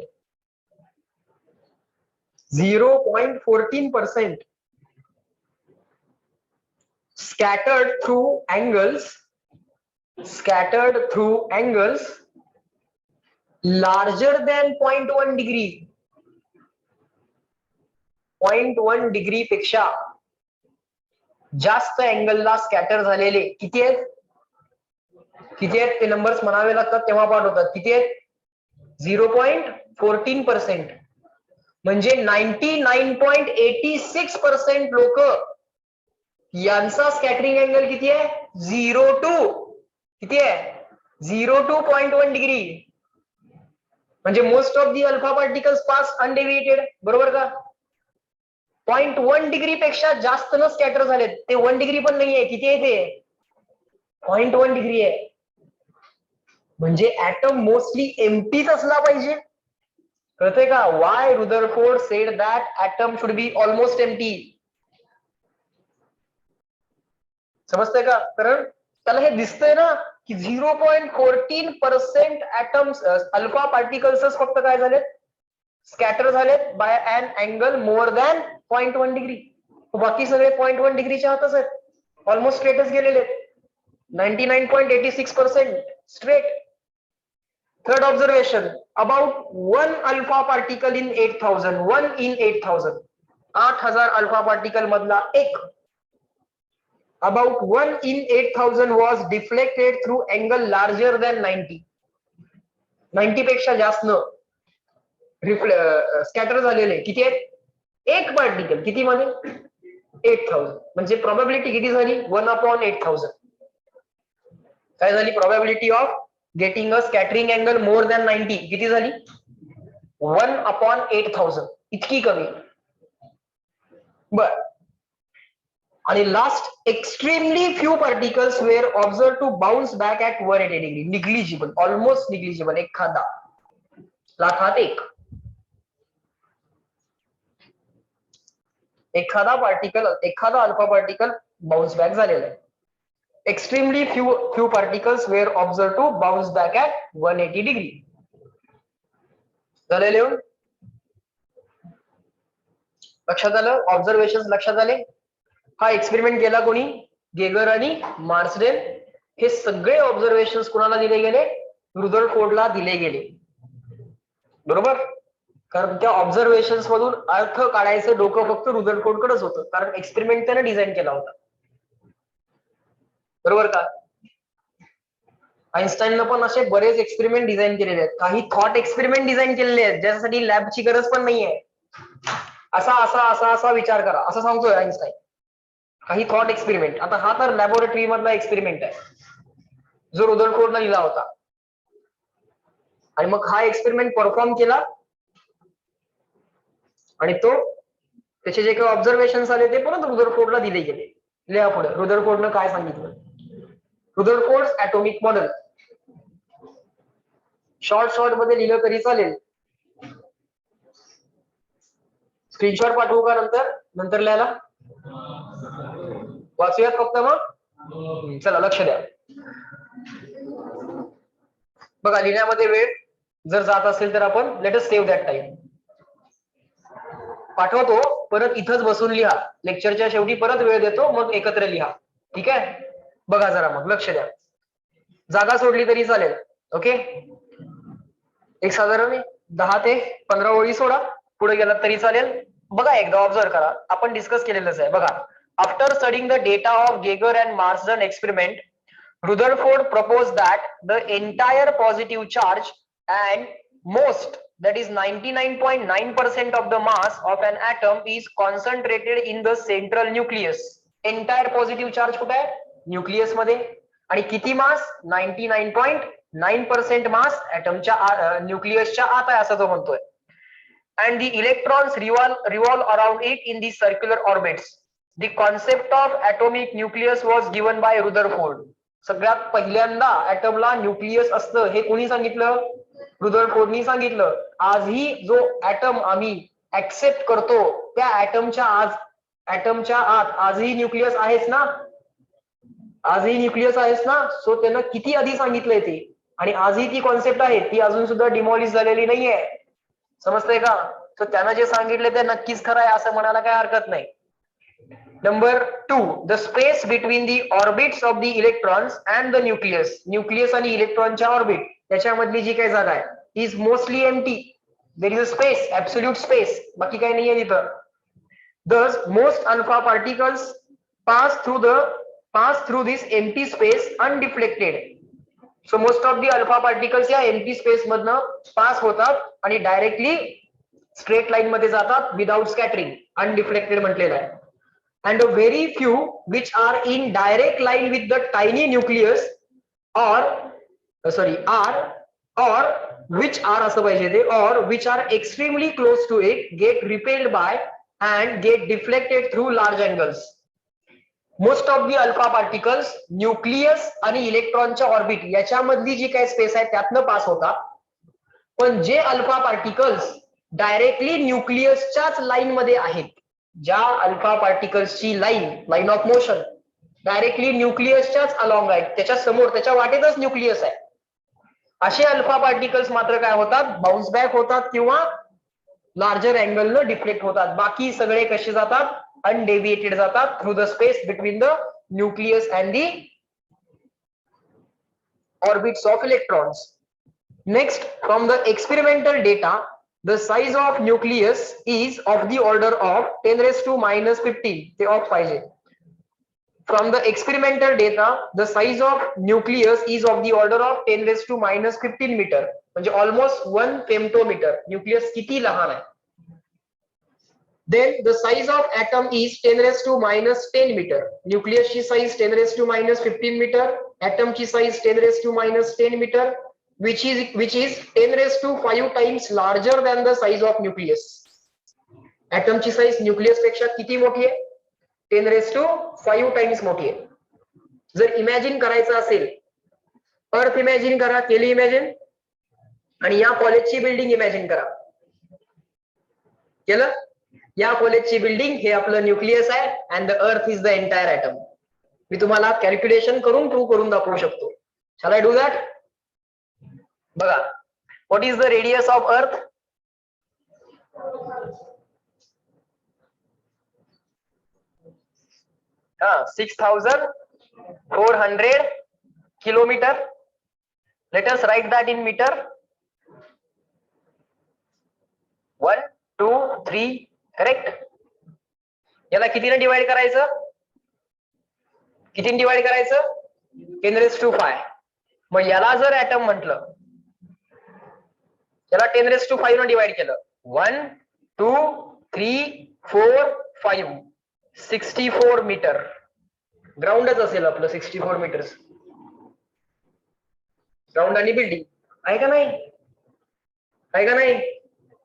0.14% scattered through angles larger than 0.1 degree. 0.1 degree पेक्षा जास्त अँगलला स्कॅटर झालेले किती आहेत? ते नंबर्स म्हणावे लागतात तेव्हा पाठवतात. किती आहेत? 0.14%. म्हणजे 99.86% लोक यांचा स्कॅटरिंग अँगल किती आहे? 0 टू किती आहे? 0 टू 0.1 डिग्री. म्हणजे most of the alpha particles pass undeviated. बरोबर का? 0.1 डिग्री पेक्षा जास्त न स्कॅटर झालेत. ते 1 डिग्री पण नाहीये. किती आहे ते? 0.1 डिग्री आहे. म्हणजे ऍटम मोस्टली एम्प्टीच असला पाहिजे. कळतंय का? Y Rutherford sed that atom should be almost empty. समजतंय का? कारण त्याला हे दिसतंय ना की 0.14% ऍटम्स अल्फा पार्टिकल्सच फक्त काय झालेत? स्कॅटर झालेत by an angle more than 0.1 degree. बाकी सगळे 0.1 डिग्रीच्या आतच आहेत. ऑलमोस्ट स्ट्रेटच गेलेले आहेत. 99.86% straight. Third observation, about 1 alpha particle in 8000. 1 in 8000. 8000 alpha particle मधला एक. About 1 in 8000 was deflected through angle larger than 90. 90 पेक्षा जास्त न स्कॅटर झालेले किती आहेत? एक पार्टिकल किती मध्ये? 8000. म्हणजे प्रोबॅबिलिटी किती झाली? 1/8000. काय झाली probability of getting a scattering angle more than 90 किती झाली? 1/8000. इतकी कमी. बर. आणि last, extremely few particles were observed to bounce back at 180 degree. Negligible, almost negligible. एखादा लाखात एक. एखादा अल्फा पार्टिकल बाउन्स बॅक झालेला आहे. Extremely few particles were observed to bounce back at 180 degree. झाले लिहून? लक्षात आलं? ऑब्झर्वेशन लक्षात आले? हा एक्सपेरिमेंट केला कोणी? गेगर आणि मार्सडेल. हे सगळे ऑब्झर्वेशन कोणाला दिले गेले? रुदरफोर्डला दिले गेले. बरोबर? कारण त्या ऑब्झर्वेशन मधून अर्थ काढायचं डोकं फक्त रुदरफोर्डकडेच होतं, कारण एक्सपेरिमेंट त्याने डिझाईन केला होता. बरोबर का? आईन्स्टाईननं पण असे बरेच एक्सपेरिमेंट डिझाईन केलेले आहेत. काही थॉट एक्सपेरिमेंट डिझाईन केलेले आहेत ज्यासाठी लॅबची गरज पण नाहीये. असा असा असा असा विचार करा असं सांगतोय आईन्स्टाईन. काही थॉट एक्सपेरिमेंट. आता हा तर लॅबोरेटरी मधला एक्सपेरिमेंट आहे जो रुदरफोर्डने लिहिला होता. आणि मग हा एक्सपेरिमेंट परफॉर्म केला आणि तो त्याचे जे काही ऑब्झर्वेशन आले ते परत रुदरफोर्डला दिले गेले. लिहा पुढे रुदरफोर्डनं काय सांगितलं. Rutherford atomic model. शॉर्ट मध्ये लिहिलं तरी चालेल. स्क्रीनशॉट पाठवू का नंतर लिहायला? वाचूयात फक्त मग. चला लक्ष द्या. बघा लिहिण्यामध्ये वेळ जर जात असेल तर आपण let us save that time. पाठवतो परत इथंच बसून लिहा. लेक्चरच्या शेवटी परत वेळ देतो मग एकत्र लिहा. ठीक आहे? बघा जरा मग लक्ष द्या. जागा सोडली तरी चालेल. ओके. एक साधारण 10 ते 15 ओळी सोडा. पुढे गेलात तरी चालेल. बघा एकदा ऑब्झर्व करा. आपण डिस्कस केलेलंच आहे. बघा, after studying the data of Geiger and Marsden experiment, Rutherford proposed that the entire positive charge and most, that is 99.9% of the mass of an atom is concentrated in the central nucleus. Entire positive charge कुठे आहे? Nucleus मध्ये. आणि किती मास? 99.9% मास ऍटमच्या न्यूक्लियसच्या आत आहे असं तो म्हणतोय. And the electrons revolve around it in the circular orbits. The concept of atomic nucleus was given by Rutherford. सगळ्यात पहिल्यांदा ऍटमला न्यूक्लियस असतं हे कोणी सांगितलं? रुदरफोर्डनी सांगितलं. आजही जो ऍटम आम्ही ऍक्सेप्ट करतो त्या ऍटमच्या आत आजही न्यूक्लियस आहेच ना? आजही न्यूक्लियस आहेच ना? सो त्यानं किती आधी सांगितलंय ते, आणि आजही ती कॉन्सेप्ट आहे ती अजून सुद्धा डिमॉलिश झालेली नाहीये. समजतंय का? तर त्यानं जे सांगितले ते नक्कीच खरं आहे असं म्हणायला काय हरकत नाही. Number 2, the space between the orbits of the electrons and the nucleus. Nucleus आणि इलेक्ट्रॉनच्या ऑर्बिट त्याच्यामधली जी काही जागा आहे is mostly empty. There is a space, absolute space. बाकी काही नाहीये तिथं. Thus, most alpha particles pass through this empty space undeflected. So most of the alpha particles या empty space मधनं पास होतात आणि डायरेक्टली स्ट्रेट लाईन मध्ये जातात विदाउट स्कॅटरिंग. अनडिफ्लेक्टेड म्हटलेलं आहे. And a very few which are in direct line with the tiny nucleus or which are असं पाहिजे ते, or which are extremely close to it get repelled by and get deflected through large angles. Most of the alpha particles nucleus आणि इलेक्ट्रॉनच्या orbit याच्यामधली जी काही space आहे त्यातनं pass होतात. पण जे अल्फा पार्टिकल्स डायरेक्टली न्यूक्लियसच्याच लाईन मध्ये आहेत, ज्या अल्फा पार्टिकल्सची लाईन ऑफ मोशन डायरेक्टली न्यूक्लियसच्याच अलॉंग आहे, त्याच्या समोर त्याच्या वाटेतच न्यूक्लियस आहे, असे अल्फा पार्टिकल्स मात्र काय होतात? बाउन्स बॅक होतात किंवा लार्जर अँगलनं डिफ्लेक्ट होतात. बाकी सगळे कसे जातात? अनडेव्हिएटेड जातात through the space between the nucleus and the orbits of electrons. Next, from the experimental data, the size of nucleus is of the order of 10⁻⁻15. ते ऑफ पाहिजे. From the experimental data, the size of nucleus is of the order of 10 raised to minus 15 meter, म्हणजे almost 1 femtometer. Nucleus किती लहान आहे. Then the size of atom is 10 raised to minus 10 meter. Nucleus ची size 10 raised to minus 15 meter. Atom ची size 10 raised to minus 10 meter, which is 10 raised to 5 times larger than the size of nucleus. Atom ची size nucleus पेक्षा किती मोठी आहे? 10 raised to 5 times मोठी आहे. जर इमॅजिन करायचं असेल, अर्थ इमॅजिन करा, केली इमॅजिन, आणि या कॉलेजची बिल्डिंग इमॅजिन करा. केलं? या कॉलेजची बिल्डिंग हे आपलं न्यूक्लियस आहे and the earth is the entire atom. मी तुम्हाला कॅल्क्युलेशन करून प्रूव्ह करून दाखवू शकतो. Shall I do that? बघा, what is the radius of earth? हा, 6400 kilometre. Let us write that in metre. 1 2 3, correct. याला कितीने डिवाइड करायचं? कितीने डिवाइड करायचं? 10 raised to 5. मग याला जर ऍटम म्हटलं, याला 10 raised to 5 ने डिवाइड केलं, 1 2 3 4 5, 64 मीटर. ग्राउंडच असेल आपलं 64 मीटर्स. ग्राउंड आणि बिल्डिंग आहे का नाही? आहे का नाही?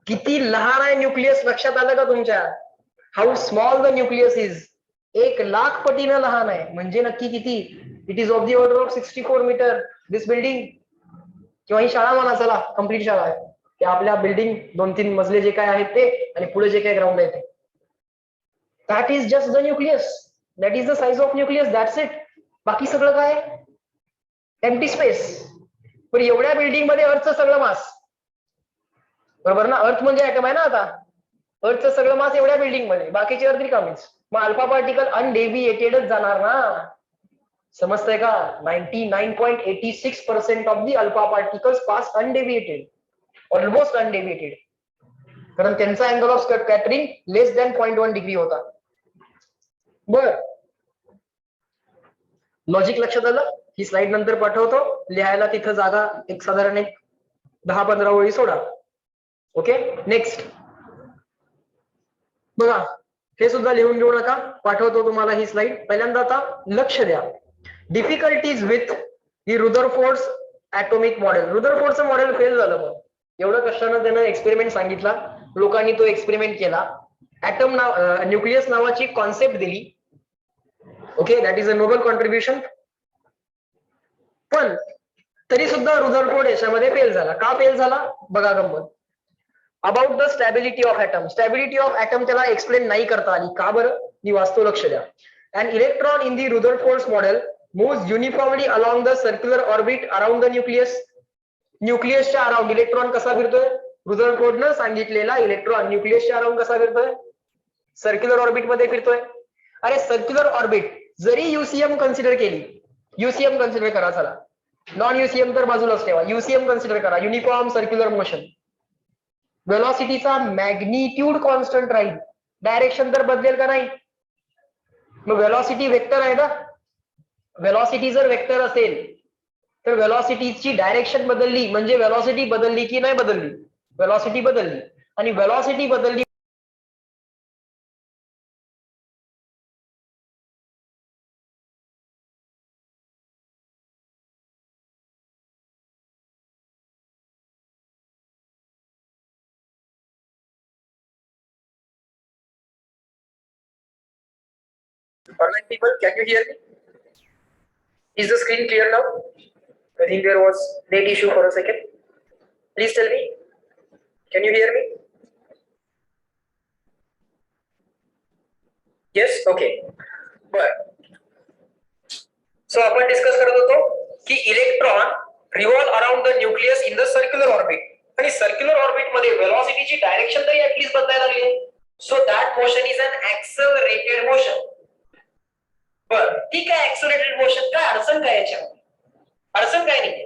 किती लहान आहे न्यूक्लियस, लक्षात आलं का तुमच्या? How small the nucleus is. 1,00,000 पटीनं लहान आहे. म्हणजे नक्की किती? It is of the order of 64 metre. This building, किंवा ही शाळा म्हणा, चला कम्प्लीट शाळा आहे, की आपल्या बिल्डिंग 2-3 मजले जे काय आहेत ते, आणि पुढे जे काय ग्राउंड आहे ते. That is just the nucleus. That is the size of nucleus. That's it. बाकी सगळं काय? Empty space. पण एवढ्या बिल्डिंग मध्ये अर्थचं सगळं मास, बरोबर ना? अर्थ म्हणजे ऍटम आहे ना. आता अर्थचं सगळं मास एवढ्या बिल्डिंग मध्ये, बाकीची अर्थ रिकामीच. मग अल्फा पार्टिकल अनडेव्हिएटेडच जाणार ना. समजतंय का? 99.86% of the alpha particles pass undeviated, almost undeviated, कारण त्यांचा angle of scattering less than 0.1 degree होता. बर, लॉजिक लक्षात आलं? ही स्लाइड नंतर पाठवतो लिहायला, तिथं जागा एक साधारण 10-15 ओळी सोडा. Okay, next. बघा, हे सुद्धा लिहून घेऊ नका, पाठवतो तुम्हाला ही स्लाइड. पहिल्यांदा आता लक्ष द्या. Difficulties with the Rutherford's atomic model. रुदरफोर्डचं मॉडेल फेल झालं. मग एवढं कष्टानं त्यानं एक्सपेरिमेंट सांगितला, लोकांनी तो एक्सपेरिमेंट केला, ॲटम न्यूक्लियस नावाची कॉन्सेप्ट दिली. Okay, that is a Nobel contribution. पण तरी सुद्धा रुदरफोर्ड याच्यामध्ये फेल झाला. का फेल झाला? बघा गंमत. About the stability of atom. Stability of atom त्याला एक्सप्लेन नाही करता आली. का बरं? मी वाचतो, लक्ष द्या. An electron in the Rutherford's model moves uniformly along the circular orbit around the nucleus. न्यूक्लियसच्या अराउंड इलेक्ट्रॉन कसा फिरतोय? रुदरफोर्डनं सांगितलेला इलेक्ट्रॉन न्यूक्लियसच्या अराउंड कसा फिरतोय? सर्क्युलर ऑर्बिट मध्ये फिरतोय. अरे सर्क्युलर ऑर्बिट जरी युसीएम कन्सिडर केली, युसीएम कन्सिडर करा, चला नॉन युसीएम तर बाजूलाच ठेवा, युसीएम कन्सिडर करा, युनिफॉर्म सर्क्युलर मोशन. वेलॉसिटीचा मॅग्निट्यूड कॉन्स्टंट राहील, डायरेक्शन तर बदलेल का नाही? मग वेलॉसिटी वेक्टर आहे ना. वेलॉसिटी जर वेक्टर असेल तर वेलॉसिटीची डायरेक्शन बदलली म्हणजे वेलॉसिटी बदलली की नाही बदलली? वेलॉसिटी बदलली. आणि वेलॉसिटी बदलली Online people, can you hear me? Is the screen clear now? I think there was net issue for a second. Please tell me. Can you hear me? Yes? Okay. But so आपण discuss करत होतो की electron revolve around the nucleus in the circular orbit, आणि circular orbit मध्ये वेलॉसिटीची direction तरी at least बदलायला लागली. So that motion is an accelerated motion. बर, ठीक आहे, ऍक्सेलरेटेड मोशन. काय अडचण काय याच्यामध्ये? अडचण काय नाही.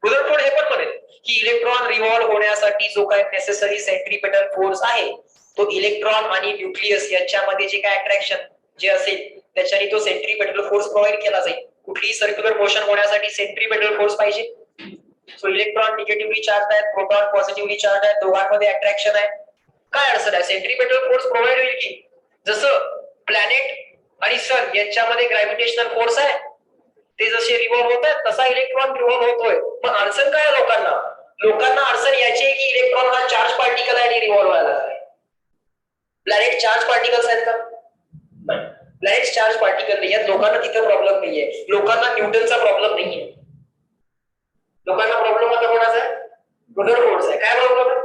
रुदरफोर्ड हे पण म्हणेल की इलेक्ट्रॉन रिव्हॉल्व होण्यासाठी जो काय नेसेसरी सेंट्रिपेटल फोर्स आहे तो इलेक्ट्रॉन आणि न्यूक्लियस यांच्यामध्ये जे काय अट्रॅक्शन जे असेल त्याच्याने तो सेंट्रीपेटल फोर्स प्रोव्हाइड केला जाईल. कुठलीही सर्क्युलर मोशन होण्यासाठी सेंट्रीपेटल फोर्स पाहिजे. सो इलेक्ट्रॉन निगेटिव्हली चार्ज आहेत, प्रोटॉन पॉझिटिव्हली चार्ज आहेत, दोघांमध्ये अट्रॅक्शन आहे. काय अडचण आहे? सेंट्रीपेटल फोर्स प्रोव्हाइड होईल की जसं प्लॅनेट आणि सन यांच्यामध्ये ग्रॅव्हिटेशनल फोर्स आहे, ते जसे रिव्हॉल्व होत आहेत तसा इलेक्ट्रॉन रिव्हॉल्व होतोय. मग अडचण काय आहे लोकांना? लोकांना अडचण याची आहे की इलेक्ट्रॉन हा चार्ज पार्टिकल आहे आणि रिव्हॉल्व व्हायला लागलाय. प्लॅनेट चार्ज पार्टिकल्स आहेत का? प्लॅनेट चार्ज पार्टिकल नाही आहेत. लोकांना तिथे प्रॉब्लेम नाहीये. लोकांना न्यूटनचा प्रॉब्लेम नाहीये. लोकांना प्रॉब्लेम आता कोणाचा आहे? रुदर फोर्स आहे. काय प्रॉब्लेम आहे?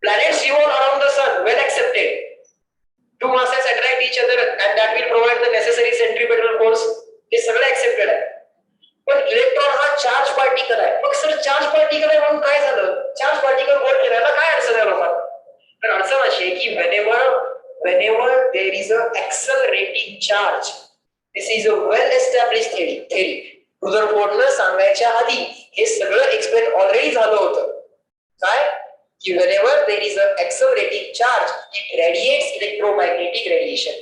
Planets revolve around the sun, well accepted. Two masses attract each other and that will provide the necessary centripetal force. हे सगळं accepted आहे. पण इलेक्ट्रॉन हा चार्ज पार्टिकल आहे. मग सर चार्ज पार्टिकल आहे म्हणून काय झालं? चार्ज पार्टिकल गोल फिरायला काय अडचण आहे लोकांना? तर अडचण अशी आहे की whenever there is a accelerating charge, this is a well established theory. रुदरफोर्डनं सांगायच्या आधी हे सगळं एक्सप्लेन ऑलरेडी झालं होतं. काय? Whenever there is an accelerating charge, it radiates electromagnetic radiation.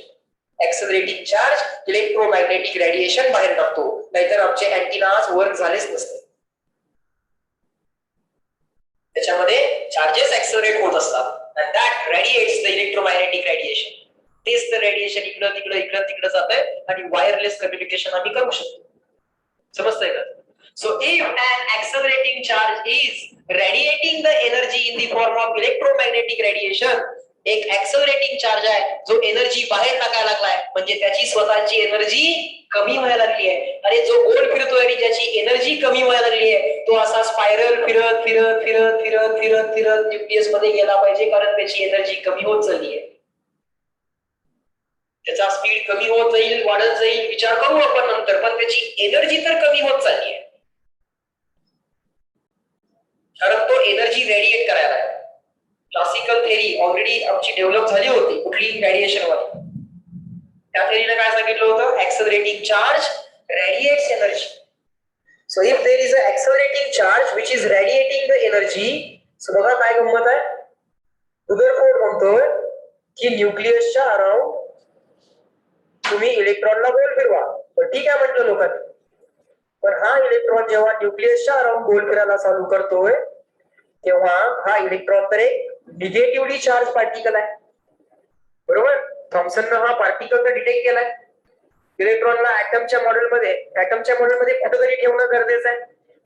Accelerating charge electromagnetic radiation बाहेर टाकतो. नाहीतर आमचे अँटिनाज वर्क झालेच नसते. त्याच्यामध्ये चार्जेस ऍक्सेलरेट होत असतात and that radiates the electromagnetic radiation. तेच तर रेडिएशन इकडं तिकडं जातंय आणि वायरलेस कम्युनिकेशन आम्ही करू शकतो. समजतंय का? So if an accelerating charge is radiating the energy in the form of electromagnetic radiation, एक accelerating charge आहे जो एनर्जी बाहेर टाकायला लागलाय म्हणजे त्याची स्वतःची एनर्जी कमी व्हायला लागली आहे. आणि जो गोल फिरतोय आणि ज्याची एनर्जी कमी व्हायला लागली आहे तो असा स्पायरल फिरत न्यूक्लियस मध्ये गेला पाहिजे, कारण त्याची एनर्जी कमी होत चालली आहे. त्याचा स्पीड कमी होत जाईल, वाढत जाईल, विचार करू आपण नंतर, पण त्याची एनर्जी तर कमी होत चालली आहे. कारण तो एनर्जी रेडिएट करायला आहे. क्लासिकल थेरी ऑलरेडी आमची डेव्हलप झाली होती कुठली रेडिएशन वर. त्या थेरीने काय सांगितलं होतं? Accelerating charge radiates energy. So if there is a accelerating charge which is radiating the energy, so बघा काय गंमत आहे. रुदरफोर्ड म्हणतोय की न्यूक्लियसच्या अराउंड तुम्ही इलेक्ट्रॉनला गोल फिरवा. तर ठीक आहे म्हटलं लोकांनी. पण हा इलेक्ट्रॉन जेव्हा न्यूक्लियसच्या अराउंड गोल फिरायला चालू करतोय तेव्हा हा इलेक्ट्रॉन तर एक निगेटिव्हली चार्ज पार्टिकल आहे. बरोबर? थॉमसननं हा पार्टिकल तर डिटेक्ट केलाय. इलेक्ट्रॉनला ऍटमच्या मॉडेलमध्ये कुठेतरी ठेवणं गरजेचं आहे.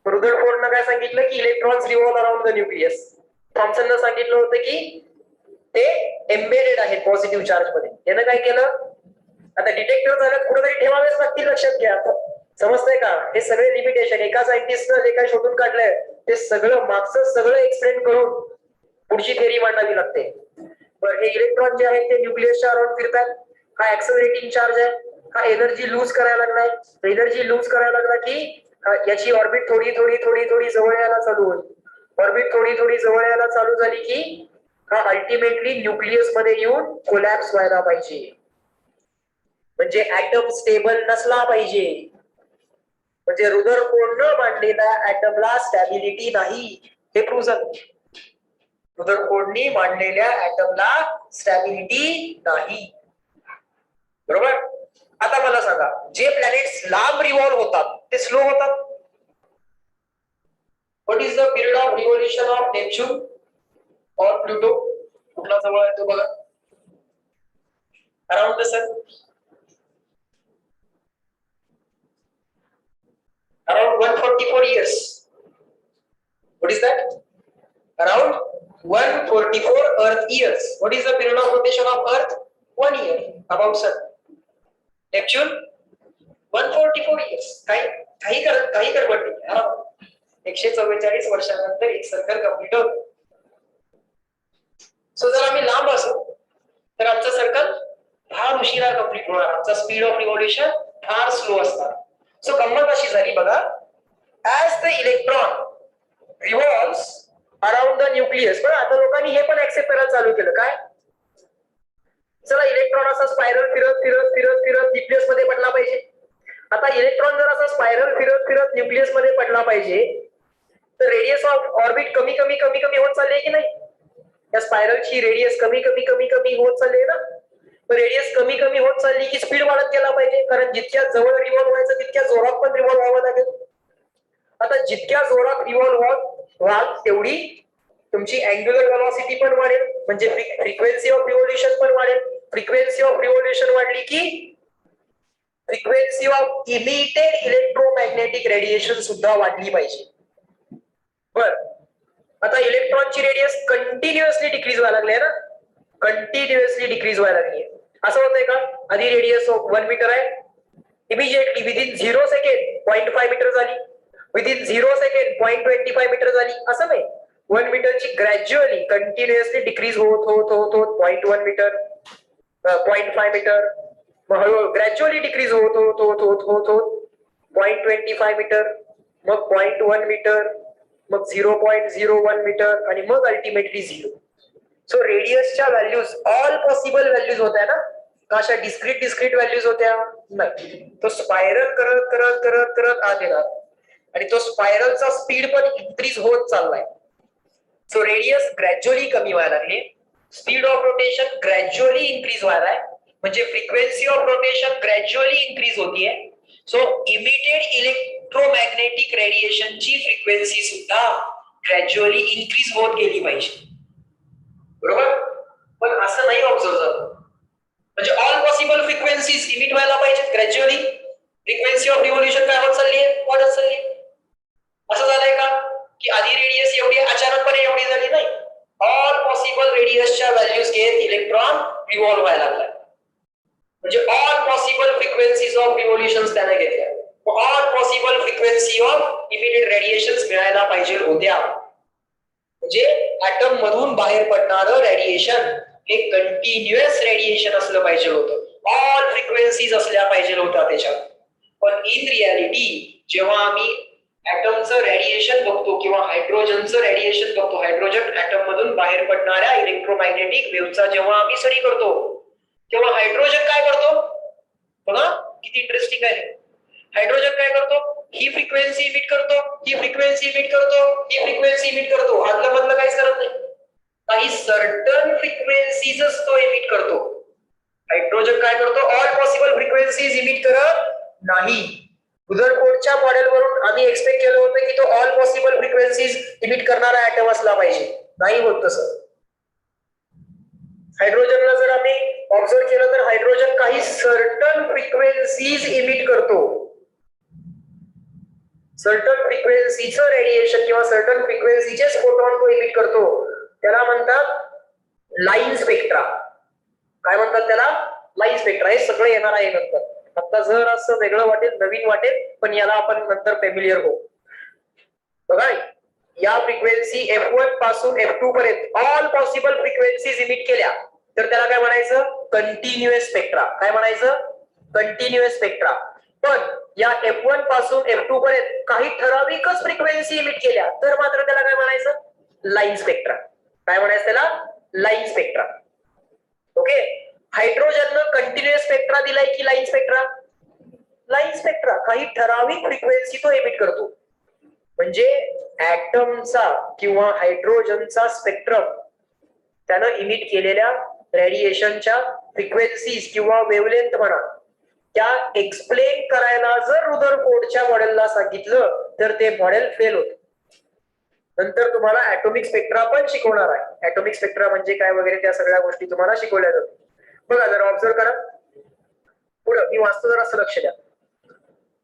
रुदरफोर्डनं काय सांगितलं की electrons revolve around the nucleus. थॉमसननं सांगितलं होतं की ते एम्बेडेड आहेत पॉझिटिव्ह चार्ज मध्ये. यानं काय केलं? आता डिटेक्टर झालं कुठेतरी ठेवावेच लागतील. लक्षात घ्या. समजतंय का? हे सगळे लिमिटेशन एका सायंटिस्टनं जे काही शोधून काढलंय ते सगळं मागचं सगळं एक्सप्लेन करून पुढची थेरी मांडावी लागते. पण हे इलेक्ट्रॉन जे आहेत ते न्यूक्लियसच्या अराउंड फिरतात. हा ऍक्सेलरेटिंग चार्ज आहे. हा एनर्जी लूज करायला लागलाय. एनर्जी लूज करायला लागला की याची ऑर्बिट थोडी जवळ यायला चालू होईल. ऑर्बिट थोडी जवळ यायला चालू झाली की हा अल्टिमेटली न्यूक्लियस मध्ये येऊन कोलॅप्स व्हायला पाहिजे. म्हणजे ऍटम स्टेबल नसला पाहिजे. म्हणजे रुदरफोर्डनं मांडलेल्या ऍटमला स्टॅबिलिटी नाही हे प्रूव्ह झालं. रुदरफोर्डनी मांडलेल्या ऍटमला स्टॅबिलिटी नाही. बरोबर? आता मला सांगा, जे प्लॅनेट्स लांब रिव्हॉल्व होतात ते स्लो होतात. What is the period of revolution of Neptune और प्लुटो? कुठला जवळ आहे तो बघा. Around the sun around 144 years. What is that? Around 144 Earth years. What is the period of rotation of Earth? 1 year about Sun. Neptune 144 years. काही गडबड नाही. 144 वर्षानंतर एक सर्कल कंप्लीट होतं. सो जर आम्ही लांब असू तर आमचं सर्कल फार उशिरा कंप्लीट होणार. आमचा स्पीड ऑफ रिव्होल्यूशन फार स्लो असणार. सो गंमत अशी झाली बघा, as the electron revolves around the nucleus. पण आता लोकांनी हे पण ऍक्सेप्ट करायला चालू केलं. काय? चला इलेक्ट्रॉन असा स्पायरल फिरत न्यूक्लियस मध्ये पडला पाहिजे. आता इलेक्ट्रॉन जर असा स्पायरल फिरत न्यूक्लियस मध्ये पडला पाहिजे तर रेडियस ऑफ ऑर्बिट कमी होत चालली की नाही? या स्पायरलची रेडियस कमी होत चालली ना. रेडियस कमी कमी होत चालली की स्पीड वाढत गेला पाहिजे, कारण जितक्या जवळ रिव्हॉल्व व्हायचं तितक्या जोरात पण रिव्हॉल्व व्हावं लागेल. आता जितक्या जोरात रिव्हॉल्व व्हाल तेवढी तुमची अँग्युलर व्हेलॉसिटी पण वाढेल, म्हणजे फ्रिक्वेन्सी ऑफ रिव्होल्यूशन पण वाढेल. फ्रिक्वेन्सी ऑफ रिव्होल्यूशन वाढली की frequency of emitted electromagnetic radiation सुद्धा वाढली पाहिजे. बर, आता इलेक्ट्रॉनची रेडियस कंटिन्युअसली डिक्रीज व्हायला लागली आहे ना, कंटिन्युअसली डिक्रीज व्हायला लागली आहे. असं होतंय का, आधी रेडियस ऑफ 1 मीटर आहे, इमिजिएटली विदिन 0 सेकंड 0.5 मीटर झाली, विदिन 0 सेकंड 0.25 मीटर झाली. असं नाही, 1 मीटरची ग्रॅज्युअली कंटिन्युअसली डिक्रीज होत होत होत होत 0.1 मीटर, 0.5 मीटर, मग हळूहळू ग्रॅज्युअली डिक्रीज होत होत होत होत होत होत 0.25 मीटर, मग 0.1 मीटर, मग 0.01 मीटर, आणि मग अल्टिमेटली 0. सो रेडियसच्या व्हॅल्यूज ऑल पॉसिबल व्हॅल्यूज होत्या ना, का अशा डिस्क्रीट व्हॅल्यूज होत्या नाही. तो स्पायरल करत करत करत करत आत येणार, आणि तो स्पायरलचा स्पीड पण इन्क्रीज होत चाललाय. सो रेडियस ग्रॅज्युअली कमी व्हायला लागली, speed of rotation gradually increase व्हायला आहे, म्हणजे frequency of rotation gradually increase होतीये. सो इमिटेड इलेक्ट्रोमॅग्नेटिक रेडिएशनची फ्रिक्वेन्सी सुद्धा ग्रॅज्युअली इन्क्रीज होत गेली पाहिजे, बरोबर. पण असं नाही ऑब्झर्व झालं, म्हणजे ऑल पॉसिबल फ्रिक्वेन्सीज इमिट व्हायला पाहिजे ग्रॅज्युअली. फ्रिक्वेन्सी ऑफ रिव्होल्यूशन काय होत चालली आहे, वाढत चालली आहे. असं झालंय का की आधी रेडियस एवढी अचानकपणे एवढी झाली नाही, ऑल पॉसिबल रेडियसच्या व्हॅल्यूज घेत इलेक्ट्रॉन रिव्हॉल्व व्हायला लागला, म्हणजे all possible frequencies of revolutions त्याने घेतल्या. All possible frequency of emitted radiations मिळायला पाहिजे होत्या, म्हणजे ऍटम मधून बाहेर पडणारं रेडिएशन हे कंटिन्युअस रेडिएशन असलं पाहिजे होतं, ऑल फ्रिक्वेन्सीज असल्या पाहिजे होत्या त्याच्यात. पण इन रियालिटी जेव्हा आम्ही ऍटमचं रेडिएशन बघतो किंवा हायड्रोजनचं रेडिएशन बघतो, हायड्रोजन ऍटम मधून बाहेर पडणाऱ्या इलेक्ट्रोमॅग्नेटिक वेव्हचा जेव्हा आम्ही स्टडी करतो, तेव्हा हायड्रोजन काय करतो बघा, किती इंटरेस्टिंग आहे. हायड्रोजन काय करतो, ही फ्रिक्वेन्सी इमिट करतो, ही फ्रिक्वेन्सी इमिट करतो, ही फ्रिक्वेन्सी इमिट करतो, आदलं मधलं काहीच करत नाही, काही सर्टन फ्रिक्वेन्सीजच तो इमिट करतो. हायड्रोजन काय करतो, ऑल पॉसिबल फ्रिक्वेन्सीज इमिट करत नाही. उदरकोडच्या मॉडेलवरून आम्ही एक्सपेक्ट केलं होतं की तो ऑल पॉसिबल फ्रिक्वेन्सीज इमिट करणारा ऍटम असला पाहिजे, नाही होत तसं. हायड्रोजनला जर आम्ही ऑब्झर्व केलं तर हायड्रोजन काही सर्टन फ्रिक्वेन्सीज इमिट करतो, सर्टन फ्रिक्वेन्सीचं रेडिएशन किंवा सर्टन फ्रिक्वेन्सीचेच फोटॉन तो इमिट करतो. त्याला म्हणतात लाईन स्पेक्ट्रा. काय म्हणतात त्याला, लाईन स्पेक्ट्रा. हे सगळं येणार आहे नंतर. आता जर असं वेगळं वाटेल, नवीन वाटेल, पण याला आपण नंतर फॅमिलियर होऊ. बघा, या फ्रिक्वेन्सी F1 पासून F2 पर्यंत ऑल पॉसिबल फ्रिक्वेन्सीज इमिट केल्या तर त्याला काय म्हणायचं, कंटिन्युअस स्पेक्ट्रा. काय म्हणायचं, कंटिन्युअस स्पेक्ट्रा. पण या F1 पासून F2 पर्यंत काही ठराविकच फ्रिक्वेन्सी इमिट केल्या तर मात्र त्याला काय म्हणायचं, लाईन स्पेक्ट्रा. काय म्हणायचं त्याला, लाईन स्पेक्ट्रा. ओके. हायड्रोजननं कंटिन्युअस स्पेक्ट्रा दिलाय की लाईन स्पेक्ट्रा, लाईन स्पेक्ट्रा. काही ठराविक फ्रिक्वेन्सी तो इमिट करतो, म्हणजे ऍटमचा किंवा हायड्रोजनचा स्पेक्ट्रम त्यानं इमिट केलेल्या रेडिएशनच्या फ्रिक्वेन्सीज किंवा वेव्हलेंथ म्हणा, त्या एक्सप्लेन करायला जर रुदरफोर्डच्या मॉडेलला सांगितलं तर ते मॉडेल फेल होत. नंतर तुम्हाला ऍटॉमिक स्पेक्ट्रा पण शिकवणार आहे. ऍटॉमिक स्पेक्ट्रा म्हणजे काय वगैरे त्या सगळ्या गोष्टी तुम्हाला शिकवल्या जातात. बघा, जरा ऑब्झर्व करा पुढं, मी वाचतो जरा असं लक्ष द्या.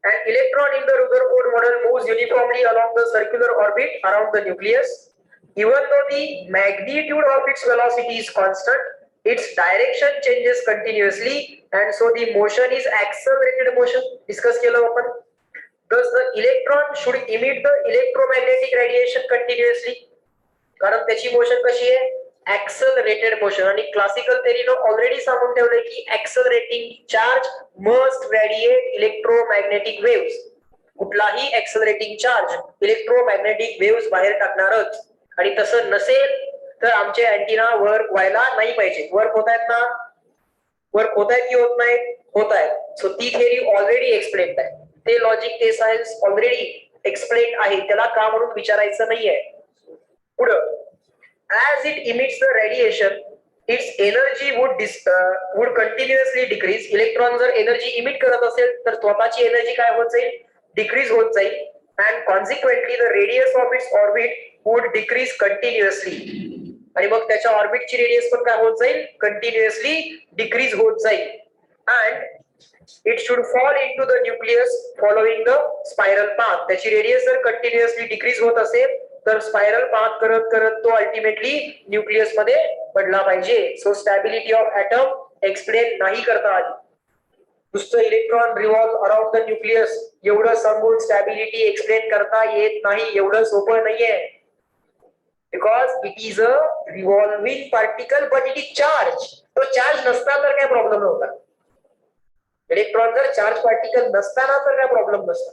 An electron in the Rutherford model moves uniformly along the circular orbit around the nucleus. Even though the magnitude of its velocity is constant, its direction changes continuously, and so the motion is accelerated motion. Discuss केलं आपण. Thus the electron should emit the electromagnetic radiation continuously. कारण त्याची motion कशी आहे, accelerated motion. आणि classical थेरीनं already सांगून ठेवलंय की accelerating charge must radiate electromagnetic waves. कुठलाही ऍक्सलरेटिंग चार्ज इलेक्ट्रोमॅग्नेटिक वेव्स बाहेर टाकणारच. आणि तसं नसेल तर आमचे अँटिना वर्क व्हायला नाही पाहिजे. वर्क होत आहेत ना, वर्क होत आहेत की होत नाही, होत आहेत. सो ती थेरी ऑलरेडी एक्सप्लेन्ड आहे, ते लॉजिक ते सायन्स ऑलरेडी एक्सप्लेन्ड आहे, त्याला का म्हणून विचारायचं नाहीये. पुढं, as it emits the radiation, its energy would continuously decrease. Electron जर एनर्जी इमिट करत असेल तर स्वतःची एनर्जी काय होत जाईल, डिक्रीज होत जाईल. and consequently the radius of its orbit would decrease continuously. आणि मग त्याच्या ऑर्बिटची रेडियस पण काय होत जाईल, कंटिन्युअसली डिक्रीज होत जाईल. and it should fall into the nucleus following the spiral path. त्याची रेडियस जर कंटिन्युअसली डिक्रीज होत असेल तर स्पायरल पाथ करत करत तो अल्टिमेटली न्यूक्लियस मध्ये पडला पाहिजे. So stability of atom explain नाही करता आली. नुसतं electron revolve around the nucleus एवढं सांगून स्टॅबिलिटी एक्सप्लेन करता येत नाही. एवढं सोपं नाहीये. Because it is a revolving particle but it is charge. तो चार्ज नसता तर काय प्रॉब्लेम नव्हता. इलेक्ट्रॉन जर चार्ज पार्टिकल नसताना तर काय प्रॉब्लेम नसता.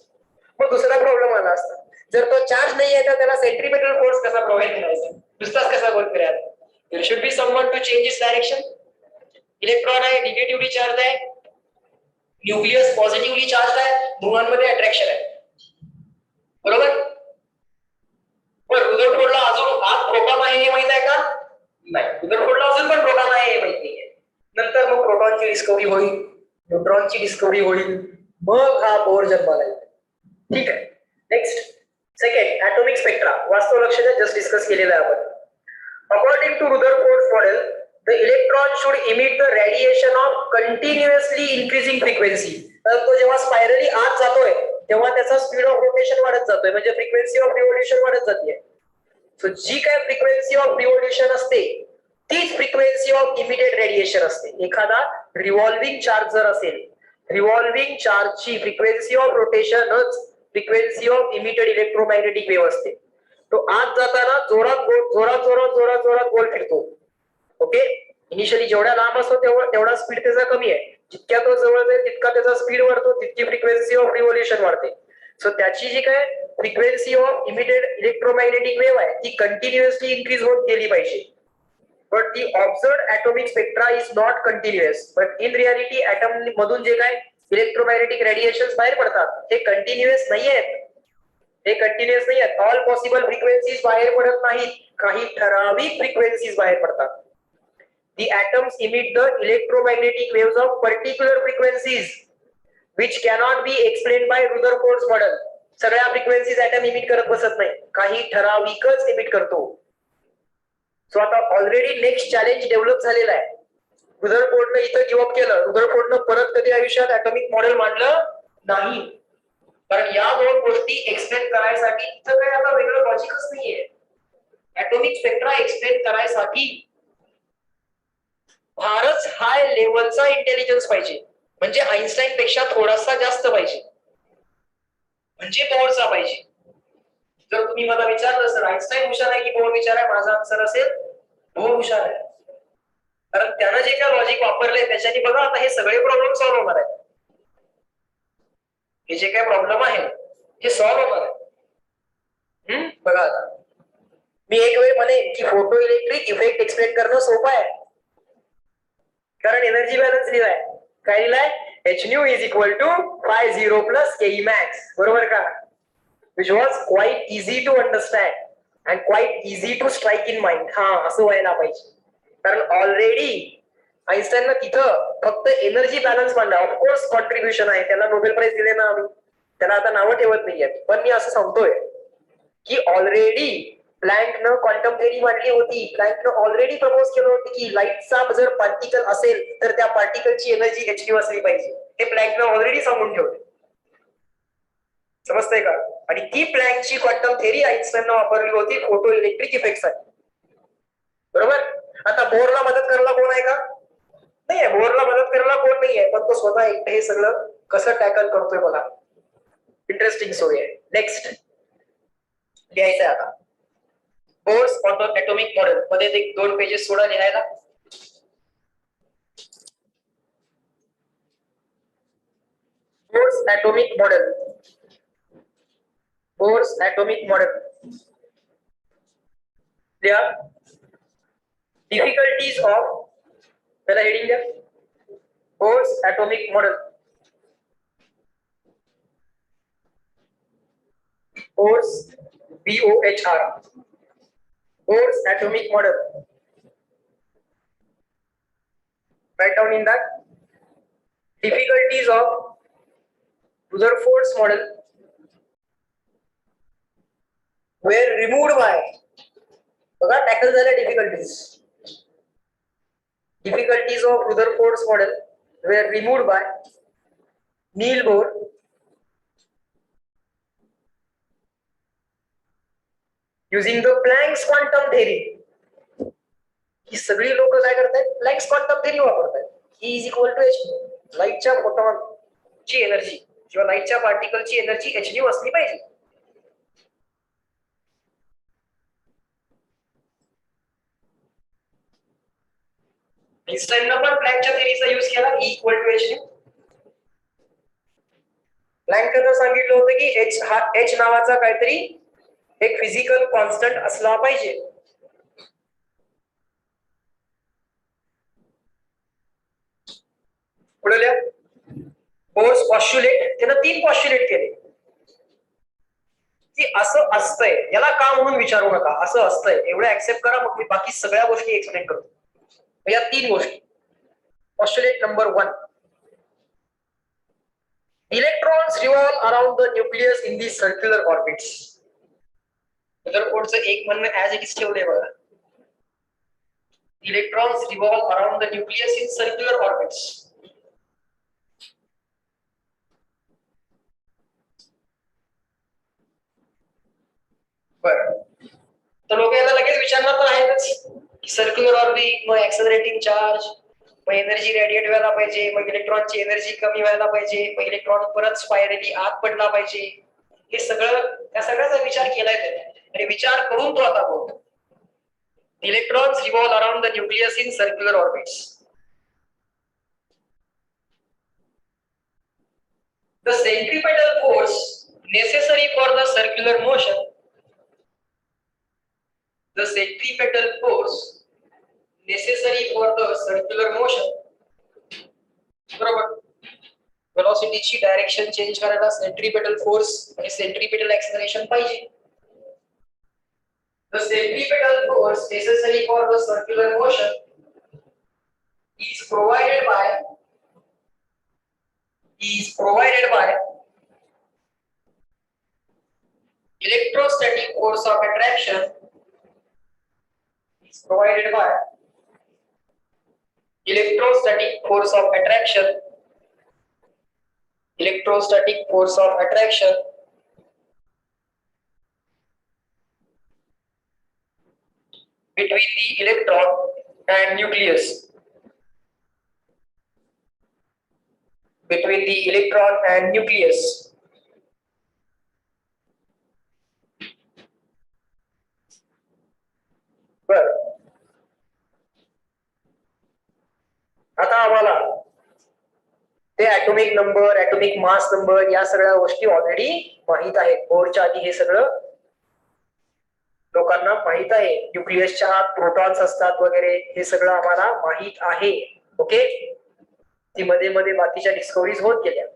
मग दुसरा प्रॉब्लेम आला असता, जर तो चार्ज नाही आहे तर त्याला सेंट्रिपेटल फोर्स कसा प्रोव्हाइड करायचा, नुसताच कसा गोल फिरायचा. There should be someone to change its direction. Electron आहे निगेटिव्हली चार्ज आहे, न्यूक्लियस पॉझिटिव्हली चार्ज आहे, दोघांमध्ये अट्रॅक्शन आहे. बरोबर. पण रुदरफोर्डला अजून आज प्रोटॉन आहे हे माहित आहे का? नाही. रुदरफोर्डला अजून पण प्रोटॉन आहे हे माहित नाहीये. नंतर मग प्रोटॉनची डिस्कवरी होईल, न्यूट्रॉनची डिस्कवरी होईल, मग हा बोर जन्माला येईल. ठीक आहे. Next second atomic spectra. वास्तव लक्ष द्या, जस्ट डिस्कस केलेलं आहे आपण. According to Rutherford model the electron should emit the radiation of continuously increasing frequency. तर तो जेव्हा स्पायरली आत जातोय तेव्हा त्याचा स्पीड ऑफ रोटेशन वाढत जातोय, म्हणजे फ्रिक्वेन्सी ऑफ रिव्होल्यूशन वाढत जाते. सो जी काय फ्रिक्वेन्सी ऑफ रिव्होल्यूशन असते तीच फ्रिक्वेन्सी ऑफ इमिटेड रेडिएशन असते. एखादा रिव्हॉल्विंग चार्ज जर असेल, रिव्हॉल्विंग चार्जची फ्रिक्वेन्सी ऑफ रोटेशनच frequency of emitted electromagnetic wave असते. तो आत जाताना जोरात जोरात जोरात जोरात जोरात गोल फिरतो. ओके. इनिशियली जेवढा लांब असतो तेवढा स्पीड त्याचा कमी आहे. जितक्या तो जवळ जाईल तितका त्याचा स्पीड वाढतो, तितकी फ्रिक्वेन्सी ऑफ रिव्होल्यूशन वाढते. सो त्याची जी काय frequency of emitted electromagnetic wave आहे ती कंटिन्युअसली इन्क्रीज होत गेली पाहिजे. But the observed atomic spectra is not continuous. But in reality atom मधून जे काय इलेक्ट्रोमॅग्नेटिक रेडिएशन्स बाहेर पडतात हे कंटिन्युअस नाही आहेत. हे कंटिन्युअस नाही आहेत. ऑल पॉसिबल फ्रिक्वेन्सीज बाहेर पडत नाहीत, काही ठराविक फ्रिक्वेन्सीज बाहेर पडतात. The atoms emit the electromagnetic waves of particular frequencies which cannot be explained by Rutherford's model. सगळ्या फ्रिक्वेन्सीज ऍटम इमिट करत बसत नाही, काही ठराविकच इमिट करतो. सो आता ऑलरेडी नेक्स्ट चॅलेंज डेव्हलप झालेला आहे. रुदरफोर्डनं इथं गिव्हअप केलं. रुदरफोर्डनं परत कधी आयुष्यात ऍटॉमिक मॉडेल मांडलं नाही, कारण या दोन गोष्टी एक्सप्लेन करायसाठी इथं काही आता वेगळं लॉजिकच नाहीये. ऍटॉमिक स्पेक्ट्रा एक्सप्लेन करायसाठी फारच हाय लेवलचा इंटेलिजन्स पाहिजे, म्हणजे आईन्स्टाईन पेक्षा थोडासा जास्त पाहिजे, म्हणजे बोरचा पाहिजे. जर तुम्ही मला विचारलं सर आईन्स्टाईन हुशार आहे की बोर हुशार आहे, माझा आन्सर असेल बोर हुशार आहे. कारण त्यानं जे काय लॉजिक वापरले त्याच्याने बघा आता हे सगळे प्रॉब्लेम सॉल्व्ह होणार आहेत. हे जे काय प्रॉब्लेम आहे हे सॉल्व्ह होणार आहे. बघा आता मी एक वेळ म्हणेन की फोटो इलेक्ट्रिक इफेक्ट एक्सप्लेन करणं सोपं आहे, कारण एनर्जी बॅलन्स लिहिलाय. काय लिहिलाय? H nu is equal to phi zero plus KE max. बरोबर का? which was quite easy to understand and quite easy to strike in mind. हा असं व्हायला पाहिजे, कारण ऑलरेडी आईन्स्टाईनला तिथं फक्त एनर्जी बॅलन्स मांडला. ऑफकोर्स कॉन्ट्रीब्युशन आहे, त्याला नोबेल प्राइज दिले ना आम्ही, त्याला आता नावं ठेवत नाहीये. पण मी असं सांगतोय की ऑलरेडी प्लँकनं क्वांटम थेरी मांडली होती. प्लँकनं ऑलरेडी प्रपोज केलं होतं की लाईटचा जर पार्टिकल असेल तर त्या पार्टिकलची एनर्जी एच न्यू असली पाहिजे. हे प्लँकनं ऑलरेडी सांगून ठेवले. समजतंय का? आणि ती प्लँकची क्वांटम थेरी आईन्स्टाईनने वापरली होती फोटो इलेक्ट्रिक इफेक्ट साठी. बरोबर. आता बोरला मदत करायला कोण आहे का? नाही, बोरला मदत करायला कोण नाहीये, पण तो स्वतः एकटे हे सगळं कसं टॅकल करतोय बघा. इंटरेस्टिंग स्टोरी आहे. नेक्स्ट लिहायचंय आता बोर्स ॲटॉमिक मॉडेल मध्ये ते 2 पेजेस सोडा लिहायला. Bohr's atomic model. Bohr's atomic model. There are difficulties of पहला heading द्या. Bohr's atomic model. Bohr's BOHR. Bohr's atomic model. Write down in that. Difficulties of Rutherford's model were removed by. बघा tackle झाल्या difficulties. Difficulties of Rutherford's model were removed by Niels Bohr using the Planck's quantum theory. ही सगळी लोक काय करतायत? Planck's quantum theory वापरतायत. E is equal to H. लाईटच्या फोटॉनची एनर्जी किंवा लाईटच्या पार्टिकलची एनर्जी एच न्यू असली पाहिजे. आइन्स्टाईननं पण प्लँकच्या थेरीचा यूज केला. E equal to H nu. प्लँकनं सांगितलं होतं की एच नावाचा काहीतरी एक फिजिकल कॉन्स्टंट असला पाहिजे. पुढे लिहा. बोर्स पॉस्ट्युलेट. त्यानं 3 पॉस्ट्युलेट केले की असं असतंय. याला का म्हणून विचारू नका, असं असतंय एवढं ऍक्सेप्ट करा, मग मी बाकी सगळ्या गोष्टी एक्सप्लेन करतो. या 3 गोष्टी. Postulate number 1, electrons revolve around the nucleus in the circular orbits. रदरफोर्डचं एक म्हणणं ऍज इट इज ठेवलंय बघा. Electrons revolve around the nucleus in circular orbits. बरं, तर लोक याला लगेच विचारणार तर आहेतच. सर्क्युलर ऑर्बिट, मग ऍक्सेलरेटिंग चार्ज, मग एनर्जी रेडिएट व्हायला पाहिजे, मग इलेक्ट्रॉनची एनर्जी कमी व्हायला पाहिजे, मग इलेक्ट्रॉन परत स्पायरली आत पडला पाहिजे. हे सगळं, त्या सगळ्याचा विचार केलाय त्याने आणि विचार करून तो आता बोलतो. Electrons revolve around the nucleus in circular orbits. The centripetal force necessary for the circular motion. The centripetal force necessary for the circular motion. बरोबर. वेलोसिटीची डायरेक्शन चेंज करायला सेंट्रिपेटल फोर्स आणि सेंट्रिपेटल एक्सेलरेशन पाहिजे. The centripetal force necessary for the circular motion is provided by electrostatic force of attraction. Is provided by electrostatic force of attraction. Electrostatic force of attraction between the electron and nucleus. Between the electron and nucleus. बर, आता आम्हाला ते atomic number, atomic mass number या सगळ्या गोष्टी already माहित आहेत. बोर्डच्या आधी हे सगळं लोकांना माहित आहे. न्यूक्लियसच्या आत प्रोटॉन्स असतात वगैरे, हे सगळं आम्हाला माहित आहे. ओके, ती मध्ये मध्ये बाकीच्या डिस्कवरीज होत गेल्या.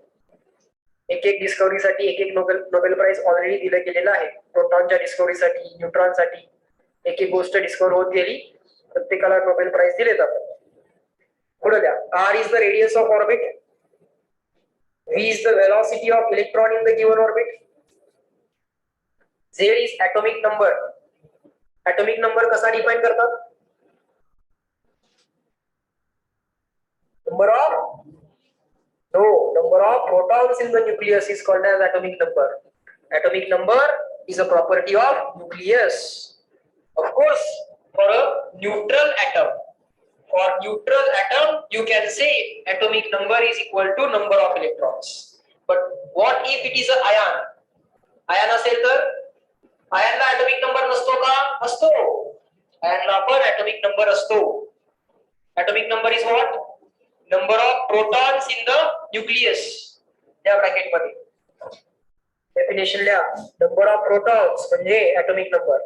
एक एक डिस्कवरीसाठी एक एक नोबेल प्राइज ऑलरेडी दिलं गेलेलं आहे. प्रोटॉनच्या डिस्कवरीसाठी, न्यूट्रॉनसाठी एक एक गोष्ट डिस्कवर होत गेली. प्रत्येकाला नोबेल प्राइज दिले जातात. पुढे द्या. R is the radius of orbit. V is the velocity of electron in the given orbit. Z is atomic number. Atomic number कसा डिफाइन करतात? Number of protons in the nucleus is called as atomic number. Atomic number is a property of nucleus. Of course, for a neutral atom, you can say atomic number is equal to number of electrons. But what if it is a ion? Ion असेल तर ion ला atomic number नसतो का? असतो. Ion ला पण atomic number असतो. Atomic number is what? Number of protons in the nucleus. त्या ब्रॅकेट मध्ये डेफिनेशन लिहा. Number of protons म्हणजे atomic number.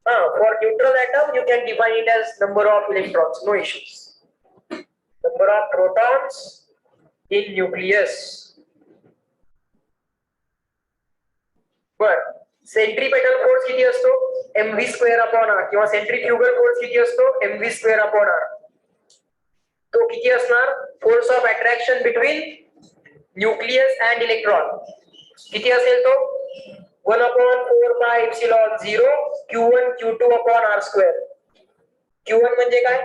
For neutral atom, you can define it as number of electrons, no issues. Number of protons in nucleus. But centripetal force किती असतो? mv square upon r. किंवा centrifugal force किती असतो? mv square upon r. तो किती असणार force of attraction between nucleus and electron किती असेल तो 1/4πε0 Q1 Q2 upon R square. Q1 म्हणजे काय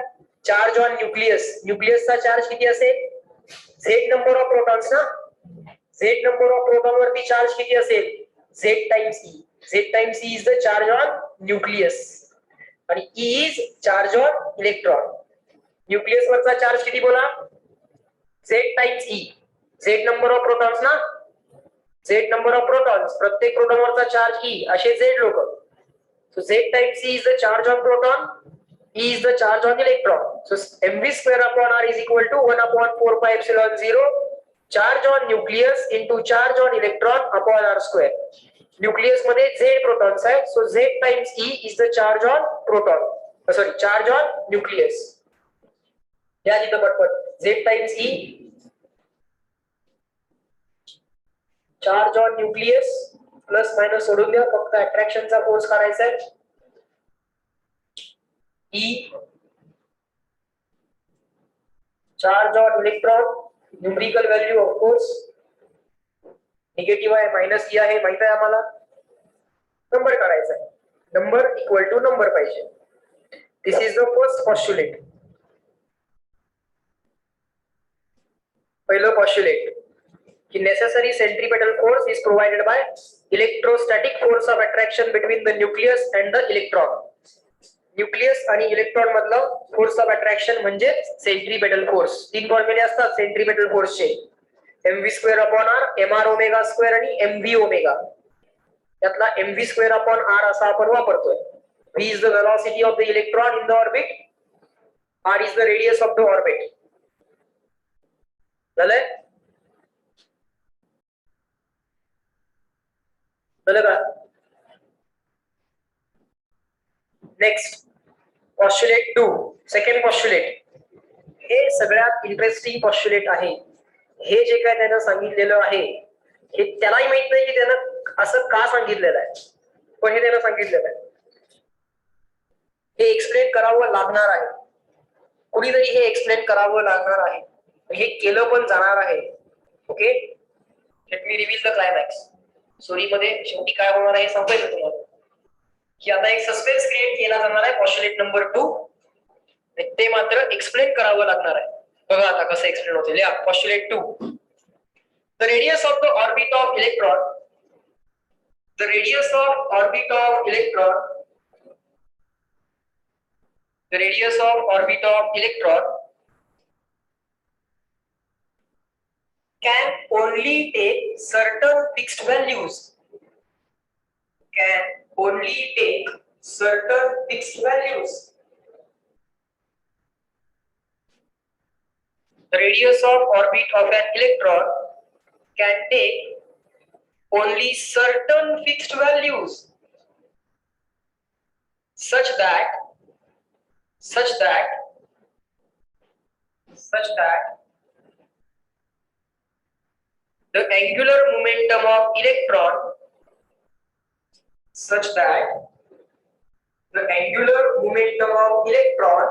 चार्ज ऑन न्यूक्लियस. न्यूक्लियसचा चार्ज किती असेल Z नंबर ऑफ प्रोटॉन्स ना. Z नंबर ऑफ प्रोटॉन वरती चार्ज किती असेल Z times E. Z times E is the charge on nucleus आणि E is charge on electron. Nucleus वरचा चार्ज किती बोला Z times E. Z number of protons ना. Z number of protons प्रत्येक proton वरचा charge E असे Z लोक. So Z times E is the charge on proton, E is the charge on electron. So mv square upon R is equal to 1/4πε0 charge on nucleus into charge on electron upon R square. Nucleus मध्ये Z protons आहे, so Z times E is the charge on proton. Sorry, charge on nucleus. या तिथं पटपट Z times E charge on nucleus plus minus सोडून द्या फक्त अट्रॅक्शनचा force काढायचा आहे. E charge on electron numerical value of course negative आहे minus E आहे माहित आहे आम्हाला. नंबर काढायचा आहे. नंबर इक्वल टू नंबर पाहिजे. दिस इज द फर्स्ट पॉस्ट्युलेट. पहिलं पॉस्ट्युलेट की necessary centripetal force is provided by electrostatic force of attraction between the nucleus and the electron. Nucleus आणि इलेक्ट्रॉन मधलं फोर्स ऑफ अट्रॅक्शन म्हणजे सेंट्रीपेटल फोर्स. तीन फॉर्म्युले असतात सेंट्रीपेटल फोर्सचे mv square upon r mr omega square आणि mv omega. यातला mv square upon r असा आपण वापरतोय. v is the velocity of the electron in the orbit, r is the radius of the orbit. झालंय का. Next postulate 2 second postulate. हे सगळ्यात interesting पॉस्ट्युलेट आहे. हे जे काय त्यानं सांगितलेलं आहे हे त्यालाही माहित नाही की त्यानं असं का सांगितलेलं आहे, पण हे त्यानं सांगितलेलं आहे. हे एक्सप्लेन करावं लागणार आहे. कुणीतरी हे एक्सप्लेन करावं लागणार आहे. हे केलं पण जाणार आहे. Okay, let me reveal the climax. Story मध्ये शेवटी काय होणार आहे सांगेल तुम्हाला की आता एक सस्पेन्स क्रिएट केला जाणार आहे पॉस्ट्युलेट नंबर 2. ते मात्र एक्सप्लेन करावं लागणार आहे. बघा आता कसं एक्सप्लेन होते. लिहा पॉस्ट्युलेट 2. The radius of the orbit of electron, the radius of orbit of electron, the radius of orbit of electron can only take certain fixed values. Can only take certain fixed values. The radius of orbit of an electron can take only certain fixed values such that the angular momentum of electron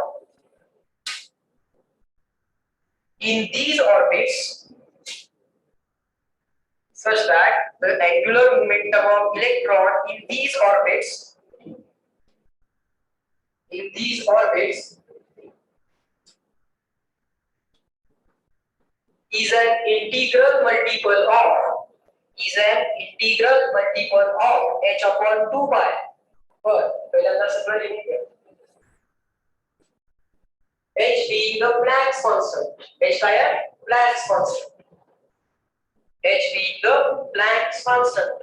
in these orbits such that the angular momentum of electron in these orbits is an integral multiple of h upon 2 pi. पहिल्यांदा सगळं लिहून घ्या. h being the Planck's constant. h काय आहे Planck's constant. h being the Planck's constant.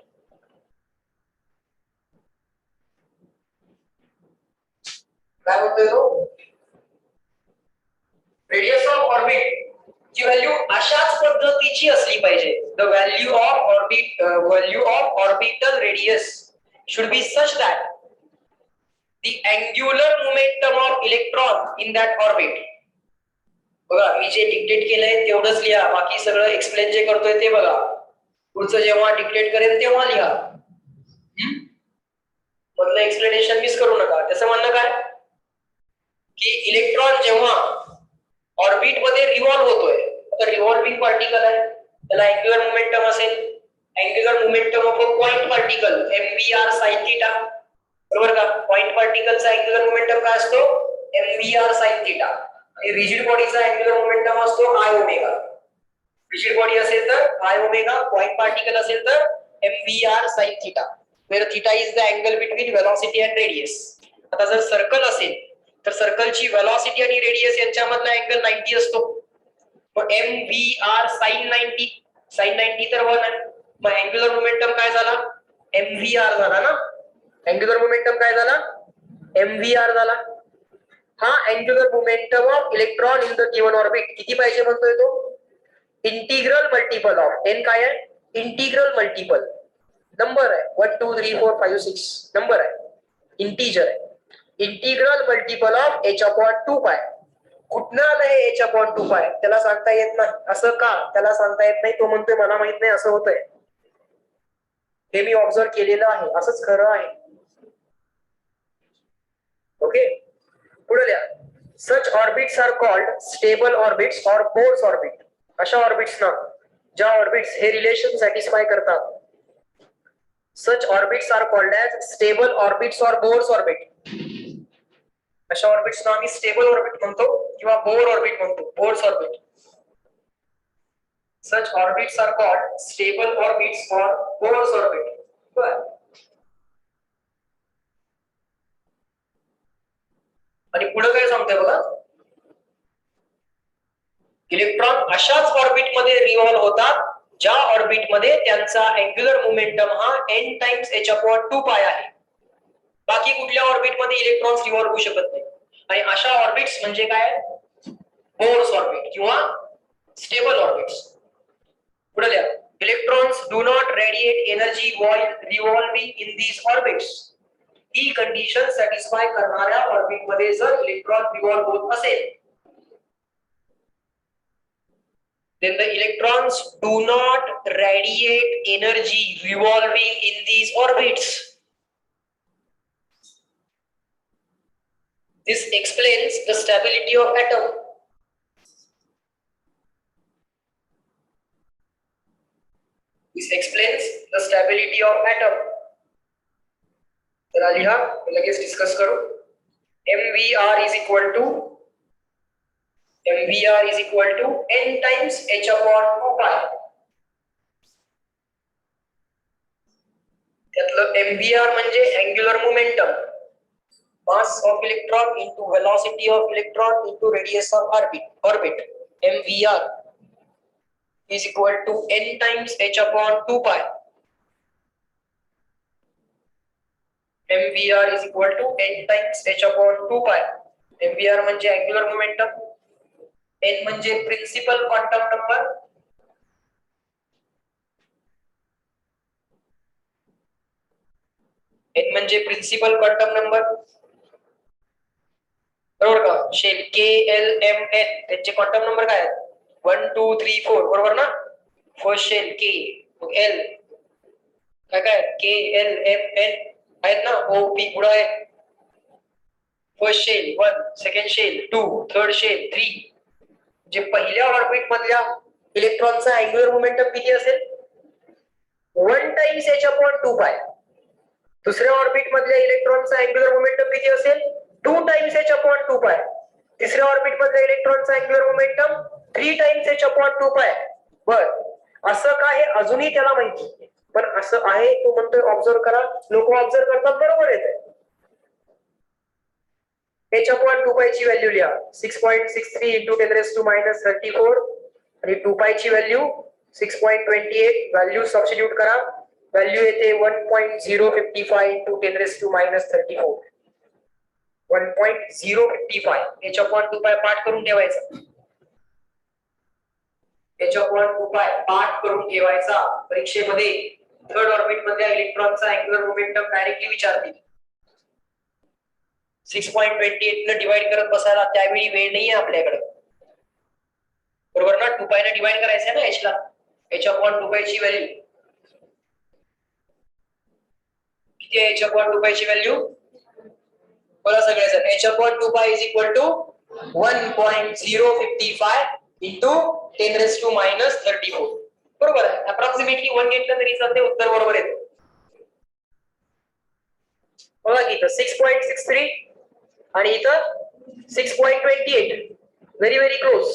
काय बोलतोय तो radius of orbit ची व्हॅल्यू अशाच पद्धतीची असली पाहिजे. The value of orbital radius should be such that the angular momentum of electron in that orbit. बघा मी जे डिक्टेट केलंय तेवढंच लिहा. बाकी सगळं एक्सप्लेन जे करतोय ते बघा. पुढचं जेव्हा डिक्टेट करेल तेव्हा लिहा. मधलं एक्सप्लेनेशन मिस करू नका. त्याचं म्हणणं काय की इलेक्ट्रॉन जेव्हा ऑर्बिट मध्ये रिव्हॉल्व्ह होतोय, तर रिव्हॉल्विंग पार्टिकल आहे, त्याला अँग्युलर मोमेंटम असेल, angular momentum of a point particle mvr sin theta, बरोबर का? पॉइंट पार्टिकलचा अँग्युलर मोमेंटम काय असतो? mvr sin theta. आणि रिजिड बॉडीचा अँग्युलर मोमेंटम असतो i ओमेगा. रिजिड बॉडी असेल तर i ओमेगा, पॉइंट पार्टिकल असेल तर mvr sin theta, where theta is the angle between velocity and radius. आता जर सर्कल असेल तर सर्कलची वेलॉसिटी आणि रेडियस यांच्यामधला अँगल 90 असतो. मग mvr sin 90, sin 90 तर 1 आहे. मग अँग्युलर मोमेंटम काय झाला? mvr झाला ना. अँग्युलर मोमेंटम काय झाला? mvr झाला. हा angular momentum of electron in the given orbit किती पाहिजे म्हणतोय तो? इंटिग्रल मल्टिपल ऑफ n काय आहे? इंटिग्रल मल्टिपल नंबर आहे 1 2 3 4 5 6 नंबर आहे, इंटिजर आहे. इंटिग्रल मल्टिपल ऑफ h/2 पाय. कुठनं आलं हे h/2 पाय? त्याला सांगता येत नाही. असं का? त्याला सांगता येत नाही. तो म्हणतोय मला माहित नाही असं होतंय. हे मी ऑब्झर्व केलेलं आहे, असंच खरं आहे. ओके, पुढे लिहा. Such orbits are called stable orbits or Bohr's orbit. अशा ऑर्बिट्स ना ज्या ऑर्बिट्स हे रिलेशन सॅटिस्फाय करतात, such orbits are called as stable orbits or Bohr's orbit. अशा ऑर्बिट्स ना आम्ही स्टेबल ऑर्बिट म्हणतो किंवा बोर ऑर्बिट म्हणतो, Bohr's orbit. Such orbits are called stable orbits or Bohr's orbit. आणि पुढे काय सांगतोय बघा, इलेक्ट्रॉन अशाच ऑर्बिट मध्ये रिव्हॉल्व्ह होतात ज्या ऑर्बिट मध्ये त्यांचा अँग्युलर मोमेंटम हा n टाइम्स h/2 पाय आहे. बाकी कुठल्या ऑर्बिट मध्ये इलेक्ट्रॉन्स रिव्हॉल्व्ह होऊ शकत नाही. आणि अशा ऑर्बिट्स म्हणजे काय? बोर्स ऑर्बिट किंवा स्टेबल ऑर्बिट्स. पुढे लिहा. Electrons do not radiate energy while revolving in these orbits. He condition satisfy करणाऱ्या ऑर्बिट मध्ये जर इलेक्ट्रॉन रिव्हॉल्व्ह होत असेल, then the electrons do not radiate energy revolving in these orbits. This explains the stability of atom. This explains the stability of atom. तर लिहा, लगेच discuss करू. mvr is equal to n times h/2 pi. त्यातलं mvr म्हणजे angular momentum, mass of electron into velocity of electron into radius of orbit. mvr is equal to n times h/2 pi. mvr is equal to n times h/2 pi. mvr म्हणजे angular momentum, n म्हणजे principal quantum number, n म्हणजे principal quantum number, बरोबर का? Shell KLMN त्यांचे quantum number काय आहेत? 1 2 3 4 बरोबर ना. फर्स्ट शेल K, L काय KLMN आहेत ना. OP पुढे आहे. First shell 1, second shell 2, third shell 3. जे पहिल्या ऑर्बिट मधल्या इलेक्ट्रॉनचा अँग्युलर मोमेंटम किती असेल? 1 टाइम्स h/2 पाय. दुसऱ्या ऑर्बिट मधल्या इलेक्ट्रॉनचा अँग्युलर मोमेंटम किती असेल? 2 टाइम्स h/2 पाय. तिसऱ्या ऑर्बिट मधल्या इलेक्ट्रॉनचा अँग्युलर मोमेंटम 3 टाइम्स h/2 पाय. बर, असं काय अजूनही त्याला माहिती, पण असं आहे तो म्हणतोय ऑब्झर्व करा. लोक ऑब्झर्व करतात, बरोबर येते. h/2 पाय ची व्हॅल्यू लिहा 6.63 into 10⁻34 आणि 2 पाय ची व्हॅल्यू 6.28. व्हॅल्यू सबस्टिट्यूट करा. व्हॅल्यू येते 1.055 into 10⁻34. 1.055. h/2 पाय पाठ करून ठेवायचा. h/2 पाय पाठ करून ठेवायचा. परीक्षेमध्ये थर्ड ऑर्बिट मधल्या इलेक्ट्रॉनचा अँग्युलर मोमेंटम डायरेक्टली विचारतील. 6.28 ने डिवाइड करत बसायला त्यावेळी वेळ नाहीये आपल्याकडे, बरोबर ना. 2 पाय ने डिवाइड करायचं ना h ला. h/2 पाय ची व्हॅल्यू किती आहे? h/2 पाय ची व्हॅल्यू बोला सगळेजण. h/2 पाय is equal to 1.055 into 10 raised to minus 34. बरोबर आहे. अप्रॉक्सिमेटली 1 घेतलं तरी चालते, उत्तर बरोबर येतं. बघा की इथं 6.63 आणि इथं 6.28. Very very close.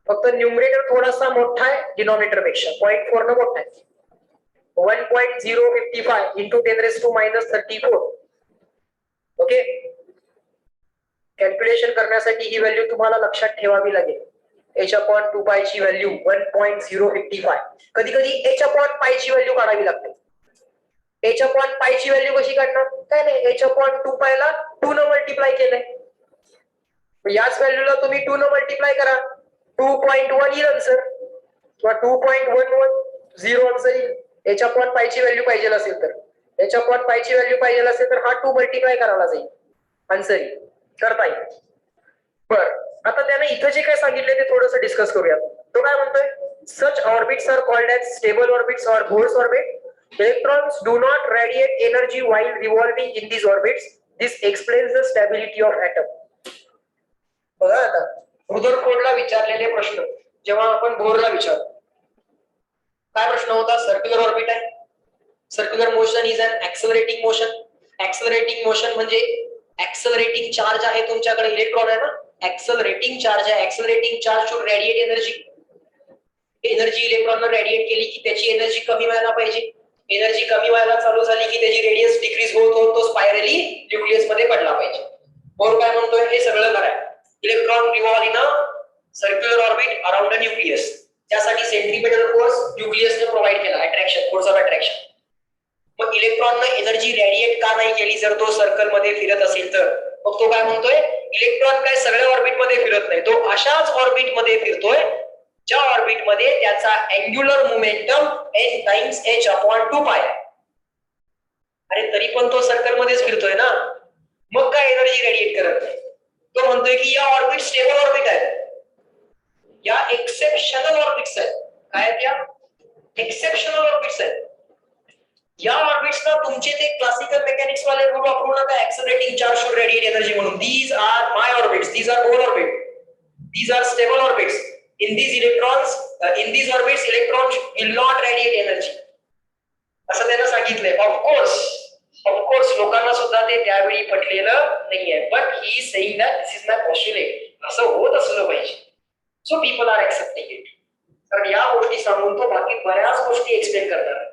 फक्त न्यूमरेटर थोडासा मोठा आहे डिनॉमिनेटर पेक्षा, 0.4 न मोठा आहे. 1.055 into 10 raised to minus 34. Okay. Calculation करण्यासाठी ही व्हॅल्यू तुम्हाला लक्षात ठेवावी लागेल. h/2π ची व्हॅल्यू 1.055. कधी कधी h/π ची व्हॅल्यू काढावी लागते. h/π ची व्हॅल्यू कशी काढणार? काय नाही, h/2π ला 2 न मल्टिप्लाय केलंय. याच व्हॅल्यूला तुम्ही 2 न मल्टिप्लाय करा, 2.1 येईल आन्सर किंवा 2.110 आन्सर येईल. h/π ची व्हॅल्यू पाहिजे असेल तर, h/π ची व्हॅल्यू पाहिजे असेल तर हा 2 मल्टिप्लाय करायला जाईल, आन्सर येईल, करता येईल. बर, आता त्याने इथं जे काय सांगितले ते थोडंसं डिस्कस करूया. तो काय म्हणतोय? Such orbits are called as stable orbits or Bohr's orbit. Electrons do not radiate energy while revolving in these orbits. This explains the stability of atom. बघा आता रुदरफोर्डला विचारलेले प्रश्न जेव्हा आपण बोरला विचारतो, काय प्रश्न होता? सर्क्युलर ऑर्बिट आहे. Circular motion is an accelerating motion. Accelerating motion म्हणजे ऍक्सेलरेटिंग चार्ज आहे तुमच्याकडे, इलेक्ट्रॉन आहे ना, ऍक्सेलरेटिंग चार्ज आहे. Accelerating charge should radiate energy. Energy इलेक्ट्रॉनला रेडिएट केली की त्याची एनर्जी कमी व्हायला पाहिजे. एनर्जी कमी व्हायला चालू झाली की त्याची रेडियस डिक्रीज होत होत तो स्पायरली न्यूक्लियस मध्ये पडला पाहिजे. बोर काय म्हणतोय? हे सगळं करा. Electron revolve in a circular orbit around a nucleus. त्यासाठी सेंट्रीपेटल फोर्स न्यूक्लियसने प्रोव्हाइड केला, अट्रॅक्शन, फोर्स ऑफ अट्रॅक्शन. मग इलेक्ट्रॉनने एनर्जी रेडिएट का नाही केली जर तो सर्कल मध्ये फिरत असेल तर? मग तो काय म्हणतोय? इलेक्ट्रॉन काय सगळ्या ऑर्बिट मध्ये फिरत नाही, तो अशाच ऑर्बिट मध्ये फिरतोय ज्या ऑर्बिट मध्ये त्याचा angular momentum n times h/2π आहे. अरे तरी पण तो सर्कल मध्येच फिरतोय ना, मग काय एनर्जी रेडिएट करत नाही. तो म्हणतोय की या ऑर्बिट स्टेबल ऑर्बिट आहेत, या एक्सेप्शनल ऑर्बिट्स आहेत. काय त्या? एक्सेप्शनल ऑर्बिट्स आहेत. या ऑर्बिट्सला तुमचे ते क्लासिकल मेकॅनिक्स वाले रूल वापरू नका, accelerating charge should radiate energy म्हणून. These are my orbits, these are Bohr orbit, these are stable orbits. In these electrons, in these orbits, electrons will not radiate energy. असं त्यानं सांगितलंय. Of course लोकांना सुद्धा ते त्यावेळी पटलेलं नाहीये, but he saying that this is my postulate. असं होत असलं पाहिजे. So people are accepting it. कारण या गोष्टी सांगून तो बाकी बऱ्याच गोष्टी एक्सप्लेन करणार.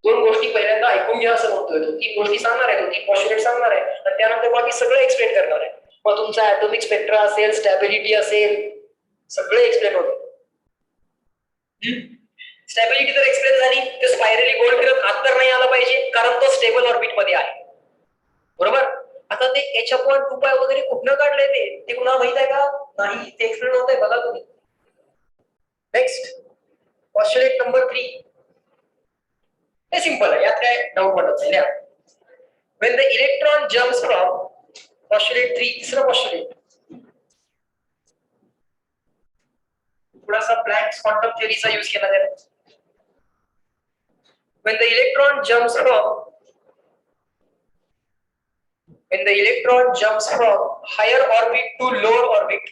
2 गोष्टी पहिल्यांदा ऐकून घ्या असं म्हणतोय तो. 3 गोष्टी सांगणार आहे तो, 3 पॉस्ट्युलेट सांगणार आहे आणि त्यानंतर बाकी सगळं एक्सप्लेन करणार आहे. मग तुमचा ॲटॉमिक स्पेक्ट्रा असेल, स्टॅबिलिटी असेल, सगळे एक्सप्लेन होतं. स्टॅबिलिटी तर एक्सप्लेन झाली, ते स्पायरली गोल फिरत आत तर नाही आला पाहिजे कारण तो स्टेबल ऑर्बिट मध्ये आहे. बरोबर. आता ते h/2π वगैरे कुठनं काढलंय ते कुणाला माहित आहे का? नाही, ते एक्सप्लेन होतंय, बघा तुम्ही. Next postulate number 3. हे सिंपल आहे, यात काय डाऊट वाटत नाही. When the electron jumps from postulate 3, तिसरा पॉस्ट्युलेट, थोडासा ब्लॅंक क्वांटम थिअरीचा यूज केला जातो. When the electron jumps from higher orbit to lower orbit,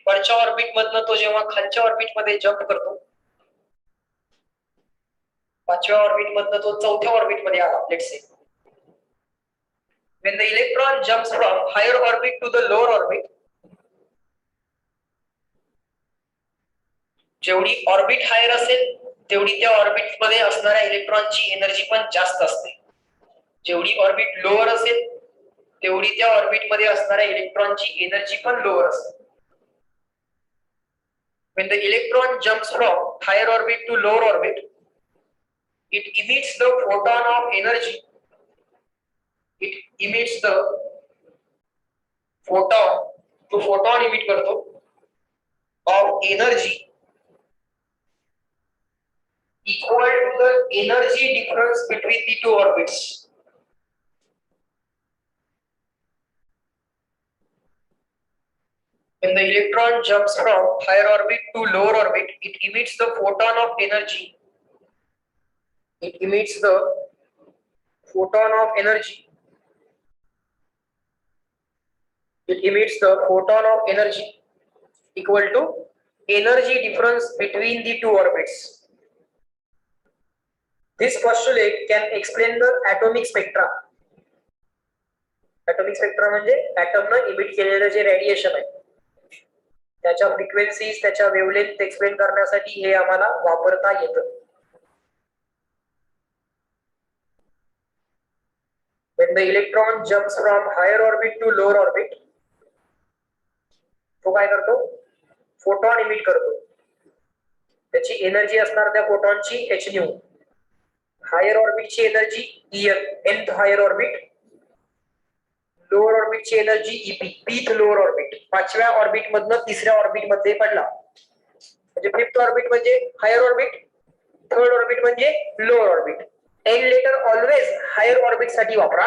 वरच्या ऑर्बिट मधनं तो जेव्हा खालच्या ऑर्बिट मध्ये जंप करतो, 5व्या ऑर्बिट मधनं तो 4थ्या ऑर्बिट मध्ये आला, let's say. When the electron jumps from higher orbit to the lower orbit, जेवढी ऑर्बिट हायर असेल तेवढी त्या ऑर्बिट मध्ये असणाऱ्या इलेक्ट्रॉनची एनर्जी पण जास्त असते. जेवढी ऑर्बिट लोअर असेल तेवढी त्या ऑर्बिट मध्ये असणाऱ्या इलेक्ट्रॉनची एनर्जी पण लोअर असते. When the electron jumps from higher orbit to lower orbit, it emits the photon of energy. It emits the photon, तो photon emit करतो of energy equal to the energy difference between the two orbits. When the electron jumps from higher orbit to lower orbit, it emits the photon of energy. It emits the photon of energy It emits the photon of energy equal to energy difference between the two orbits. This postulate can explain the atomic spectra. Atomic spectra म्हणजे ऍटमनं emit केलेलं जे radiation आहे त्याच्या frequencies त्याच्या wavelength explain करण्यासाठी हे आम्हाला वापरता येतं. When the electron jumps from higher orbit to lower orbit, तो काय करतो? फोटॉन इमिट करतो. त्याची एनर्जी असणार त्या फोटॉनची एच न्यू. हायर ऑर्बिटची energy En, nth higher orbit. Lower ऑर्बिटची energy Ep, pth lower orbit. पाचव्या ऑर्बिट मधनं तिसऱ्या ऑर्बिट मध्ये पडला. म्हणजे फिफ्थ ऑर्बिट म्हणजे हायर ऑर्बिट, थर्ड ऑर्बिट म्हणजे lower orbit. N letter always higher orbit साठी वापरा.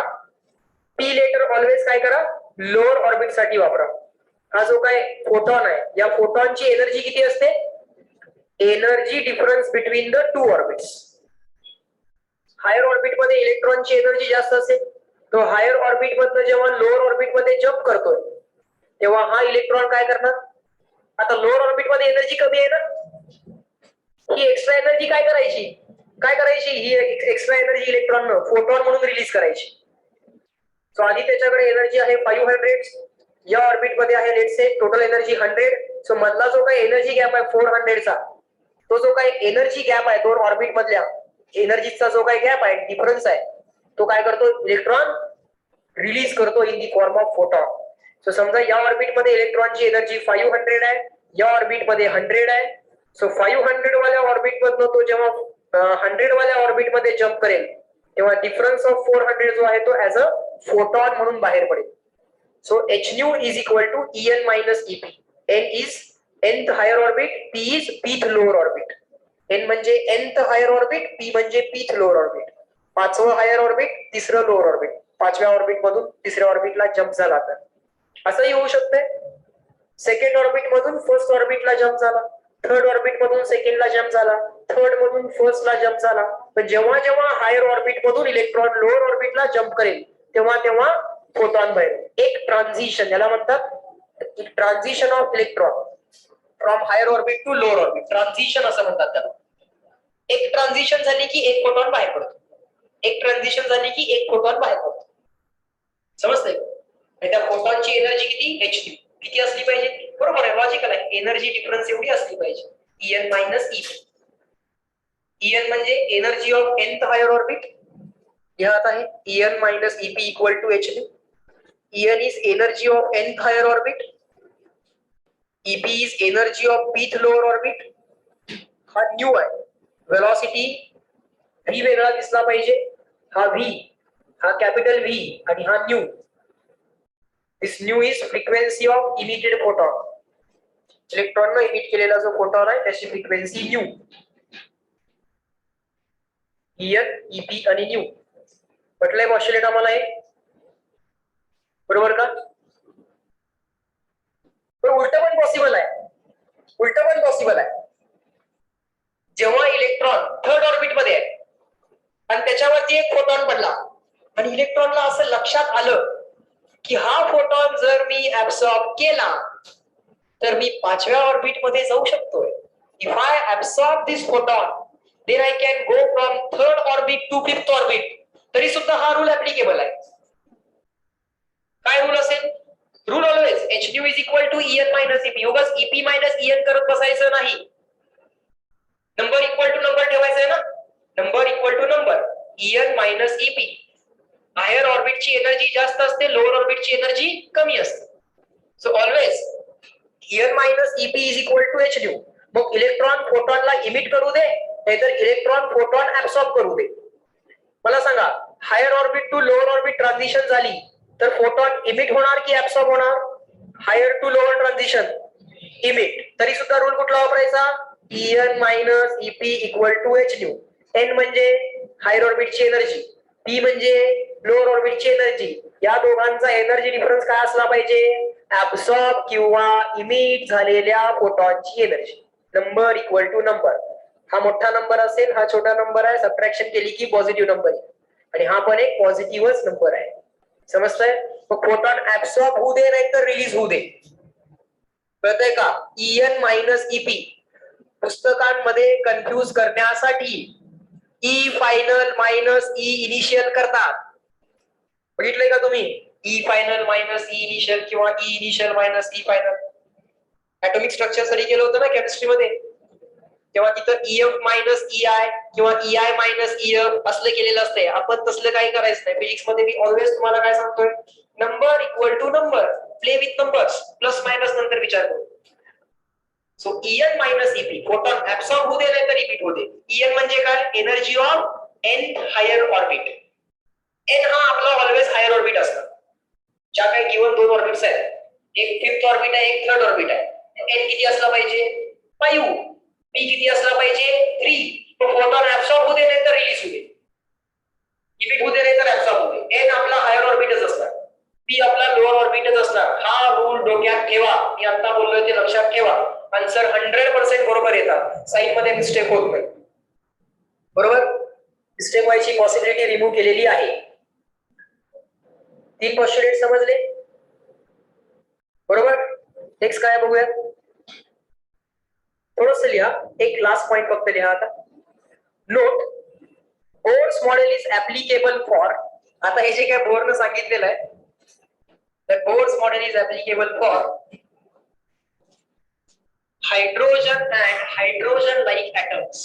पी लेटर ऑलवेज काय करा? लोअर ऑर्बिट साठी वापरा. हा जो काय फोटॉन आहे या फोटॉनची एनर्जी किती असते? Energy difference between the two orbits. Higher orbit मध्ये इलेक्ट्रॉनची एनर्जी जास्त असेल. तो हायर ऑर्बिट मधनं जेव्हा लोअर ऑर्बिट मध्ये जम्प करतोय तेव्हा हा इलेक्ट्रॉन काय करणार? आता लोअर ऑर्बिट मध्ये एनर्जी कमी आहे ना, ही एक्स्ट्रा एनर्जी काय करायची? ही एक्स्ट्रा एनर्जी इलेक्ट्रॉन फोटॉन म्हणून रिलीज करायची. सो आधी त्याच्याकडे एनर्जी आहे 500, या ऑर्बिट मध्ये आहे let's say total energy 100. So मधला जो काही एनर्जी गॅप आहे 400 चा, तो जो काही एनर्जी गॅप आहे दोन ऑर्बिट मधल्या एनर्जीचा जो काही गॅप आहे डिफरन्स आहे तो काय करतो? इलेक्ट्रॉन रिलीज करतो in the form of photon. So समजा या ऑर्बिट मध्ये इलेक्ट्रॉनची एनर्जी 500 आहे, या ऑर्बिट मध्ये 100 आहे. सो 500 वाल्या ऑर्बिट मधनं तो जेव्हा 100 वाल्या ऑर्बिट मध्ये जम्प करेल तेव्हा डिफरन्स ऑफ 400 जो आहे तो ऍज अ फोटॉन म्हणून बाहेर पडेल. So h nu is equal to En minus Ep. N is nth higher orbit, P is pth lower orbit. N म्हणजे nth हायर ऑर्बिट, P म्हणजे pth लोअर ऑर्बिट. पाचवं higher orbit, तिसरं lower orbit. पाचव्या orbit मधून तिसऱ्या ऑर्बिटला jump झाला तर असंही होऊ शकते. सेकंड ऑर्बिट मधून फर्स्ट ऑर्बिटला जम्प झाला, थर्ड ऑर्बिट मधून सेकंडला जम्प झाला, थर्ड मधून फर्स्टला जम्प झाला. पण जेव्हा जेव्हा हायर ऑर्बिट मधून इलेक्ट्रॉन लोअर ऑर्बिटला जम्प करेल तेव्हा तेव्हा फोटॉन बाहेर. एक ट्रान्झिशन याला म्हणतात transition of electron from higher orbit to lower orbit. Transition असं म्हणतात त्याला. एक ट्रान्झिशन झाली की एक फोटॉन बाहेर पडतो, एक ट्रान्झिशन झाली की एक फोटॉन बाहेर पडतो. समजतंय? त्या फोटॉनची एनर्जी किती? H new. किती असली पाहिजे? बरोबर आहे, लॉजिकल आहे. एनर्जी डिफरन्स एवढी असली पाहिजे. En minus Ep. En म्हणजे energy of nth higher orbit. यात आहे En minus Ep equal to H nu. En is energy of nth higher orbit. Ep is energy of pth lower orbit. हा new आहे. Velocity v वेगळा दिसला पाहिजे. हा v, हा कॅपिटल V आणि हा new. This new is frequency of emitted photon. Electron न इमिट केलेला जो फोटॉन आहे त्याची फ्रिक्वेन्सी न्यू. En, Ep आणि न्यू. म्हटलंय पॉस्ट्युलेट आम्हाला हे, बरोबर का? पण उलट पण पॉसिबल आहे. उलट पण पॉसिबल आहे. जेव्हा इलेक्ट्रॉन थर्ड ऑर्बिट मध्ये आहे आणि त्याच्यावरती एक फोटॉन पडला आणि इलेक्ट्रॉनला असं लक्षात आलं की हा फोटॉन जर मी ऍब्सॉर्ब केला तर मी पाचव्या ऑर्बिट मध्ये जाऊ शकतोय. If I absorb this photon then I can go from third orbit to fifth orbit. तरी सुद्धा हा रूल ऍप्लिकेबल आहे. काय रूल असेल? Rule always h nu is equal to En minus Ep. उगाच Ep मायनस En करत बसायचं नाही. नंबर इक्वल टू नंबर ठेवायचा आहे ना. Number equal to number. En minus Ep. Higher ऑर्बिटची एनर्जी जास्त असते, लोअर ऑर्बिटची एनर्जी कमी असते. So always En minus Ep is equal to H nu. मग इलेक्ट्रॉन फोटॉनला इमिट करू दे नाहीतर इलेक्ट्रॉन फोटॉन ऍब्सॉर्ब करू दे. मला सांगा, higher orbit to lower orbit transition झाली तर फोटॉन इमिट होणार की ऍब्सॉर्ब होणार? Higher to lower transition emit. तरी सुद्धा रूल कुठला वापरायचा? En minus Ep equal to H nu. N म्हणजे हायर ऑर्बिटची एनर्जी, P म्हणजे लोअर ऑर्बिटची एनर्जी. या दोघांचा एनर्जी डिफरन्स काय असला पाहिजे? ऍब्सॉर्ब किंवा इमिट झालेल्या फोटॉनची energy. Number equal to number. हा मोठा नंबर असेल, हा छोटा नंबर आहे, सबट्रॅक्शन केली की पॉझिटिव्ह नंबर आहे आणि हा पण एक पॉझिटिव्हच नंबर आहे. समजतंय? फोटॉन ऍब्सॉर्ब होऊ दे नाही तर रिलीज होऊ दे. कळतंय का? EN मायनस EP पुस्तकांमध्ये कन्फ्यूज करण्यासाठी E final minus E initial करतात. बघितलंय का तुम्ही? E final minus E initial किंवा E initial minus E final. Atomic structure साठी केलं होतं ना केमिस्ट्रीमध्ये, तेव्हा तिथं EF मायनस EI किंवा EI मायनस EF असलं केलेलं असतंय. आपण तसलं काही करायचं नाही. फिजिक्स मध्ये मी ऑलवेज तुम्हाला काय सांगतोय, number equal to number, play with numbers, plus minus नंतर विचार करू. So EN minus EP photon absorb होऊ दे नाही तर रिपीट होऊ दे. EN म्हणजे काय? Energy of n higher orbit. n हा आपला ऑलवेज हायर ऑर्बिट असतो. ज्या काही गिवन दोन ऑर्बिट्स आहेत, एक फिफ्थ ऑर्बिट आहे, एक थर्ड ऑर्बिट आहे. n किती असला पाहिजे? 5. p किती असला पाहिजे? 3. तो फोटॉन ऍब्सॉर्ब होऊ दे नाही तर रिलीज होऊ दे. रिपीट होऊ दे नाही तर ऍब्सॉर्ब होऊ दे. n आपला हायर ऑर्बिटच असणार, p आपला लोअर ऑर्बिटच असणार. हा रूल डोक्यात ठेवा. मी आता बोललोय ते लक्षात ठेवा. आन्सर 100% बरोबर येतात. साइन मध्ये मिस्टेक होत नाही. बरोबर? मिस्टेक व्हायची पॉसिबिलिटी रिमूव्ह केलेली आहे. 3 पोस्टुलेट समजले? बरोबर? नेक्स्ट काय बघूया. थोडंसं लिहा, एक लास्ट पॉइंट फक्त लिहा आता. Note, Bohr's model is applicable for, आता हे जे काय बोरनं सांगितलेलं आहे, that Bohr's model is applicable for hydrogen and hydrogen-like atoms.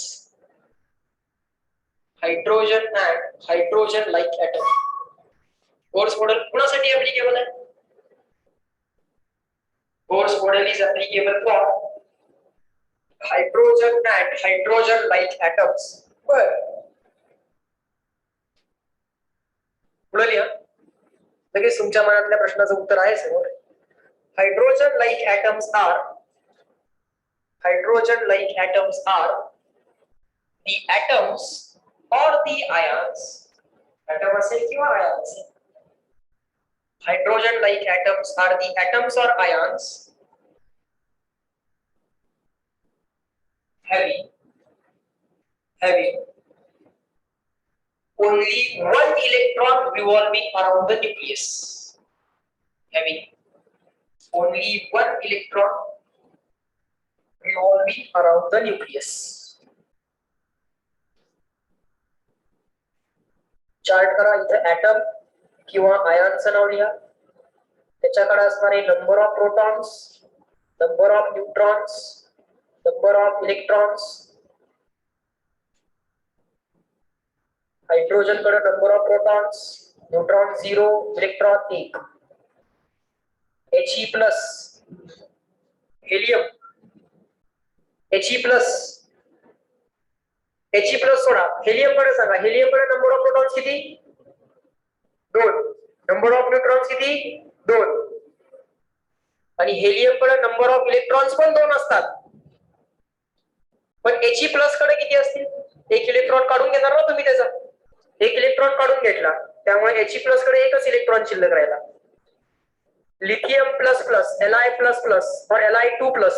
Hydrogen and hydrogen-like atom. Bohr's model कुणासाठी applicable आहे? Bohr's model is applicable for hydrogen and hydrogen-like atoms. बर, पुढे लिहा. लगेच तुमच्या मनातल्या प्रश्नाचं उत्तर आहे समोर. Hydrogen like atoms are the atoms or the ions, atom असेल किंवा ion असेल. Hydrogen like atoms are the atoms or ions having only one electron revolving around the nucleus. Having only one electron revolving around the nucleus. Chart करा. इथे atom किंवा आयनचं नाव लिहा. त्याच्याकडे असणारे number of protons, number of neutrons, number of electrons. Hydrogen कडे number of protons, neutron 0, electron 1. He plus, helium He plus सोडा. हेलियम कडे सांगा, हेलियम कडे नंबर ऑफ प्रोटॉन्स किती? 2. नंबर ऑफ न्यूट्रॉन्स किती? 2. आणि हेलियम कडे नंबर ऑफ इलेक्ट्रॉन्स पण 2 असतात. पण He प्लस कडे किती असतील? 1 इलेक्ट्रॉन काढून घेणार ना तुम्ही त्याचा. 1 इलेक्ट्रॉन काढून घेतला, त्यामुळे He प्लस कडे एकच इलेक्ट्रॉन शिल्लक राहिला. Lithium plus plus, Li plus plus or Li2 plus,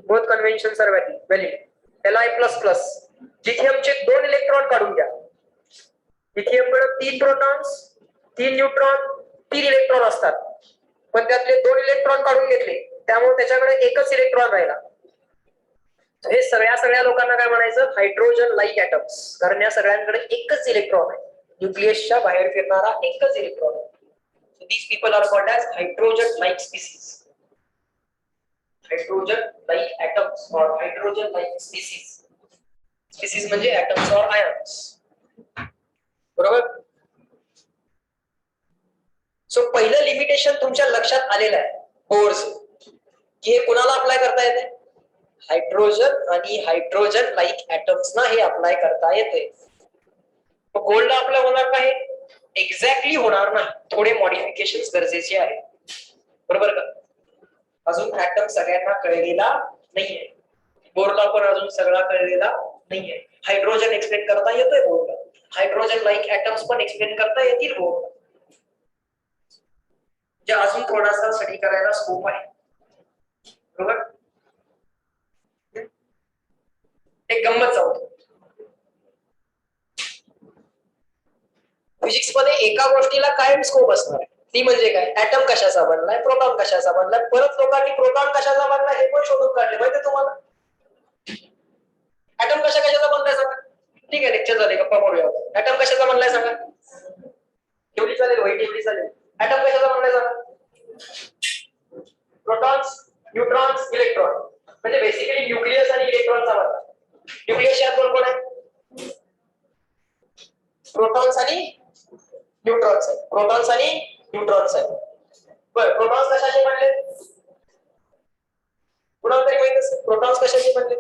both conventions are valid. Li plus plus, लिथियमचे 2 इलेक्ट्रॉन काढून घ्या. लिथियम कडे 3 प्रोटॉन्स, 3 न्यूट्रॉन, 3 इलेक्ट्रॉन असतात, पण त्यातले 2 इलेक्ट्रॉन काढून घेतले, त्यामुळे त्याच्याकडे एकच इलेक्ट्रॉन राहिला. हे सगळ्या लोकांना काय म्हणायचं? Hydrogen like atoms. कारण या सगळ्यांकडे एकच इलेक्ट्रॉन आहे, न्यूक्लियसच्या बाहेर फिरणारा एकच इलेक्ट्रॉन आहे. So these people are called as hydrogen-like species. Hydrogen-like atoms or hydrogen-like species. Species म्हणजे atoms or ions. बरोबर? सो पहिलं लिमिटेशन तुमच्या लक्षात आलेलं आहे बोर्स, की हे कुणाला अप्लाय करता येते? हायड्रोजन आणि हायड्रोजन लाईक ऍटम्स ना हे अप्लाय करता येते. गोल्डला अप्लाय होणार नाही, एक्झॅक्टली होणार नाही, थोडे मॉडिफिकेशन गरजेचे आहे. बरोबर का? अजून ऍटम सगळ्यांना कळलेला नाहीये, बोरला पण अजून सगळा कळलेला नाहीये. हायड्रोजन एक्सप्लेन करता येतोय बोरला, हायड्रोजन लाईक ऍटम्स पण एक्सप्लेन करता येतील बोरला. जे अजून थोडासा स्टडी करायला स्कोप आहे. बरोबर? एक गंमत सांगतो. फिजिक्स मध्ये एका गोष्टीला कायम स्कोप असणार आहे. ती म्हणजे काय, ऍटम कशाचा बनलाय, प्रोटॉन कशाचा बनलाय, परत लोकांनी प्रोटॉन कशाचा बनलाय हे पण शोधून काढले माहितीये तुम्हाला. ऍटम कशाचा बनलाय सांगा. ठीक आहे, लेक्चर झाले, गप्पा मारूया. ऍटम कशाचा बनलाय सांगा. एवढी चालेल, वाईट एवढी चालेल. ऍटम कशाचा बनलाय सांगा. प्रोटॉन्स, न्यूट्रॉन्स, इलेक्ट्रॉन, म्हणजे बेसिकली न्यूक्लियस आणि इलेक्ट्रॉनचा बनला. न्यूक्लियस यात कोण कोण आहे, प्रोटॉन्स आणि न्यूट्रॉन्स आहे. प्रोटॉन्स आणि न्यूट्रॉन्स आहे. बरं, प्रोटॉन्स कशाचे बनले, कुणाला तरी माहित असेल प्रोटॉन्स कशाचे बनले.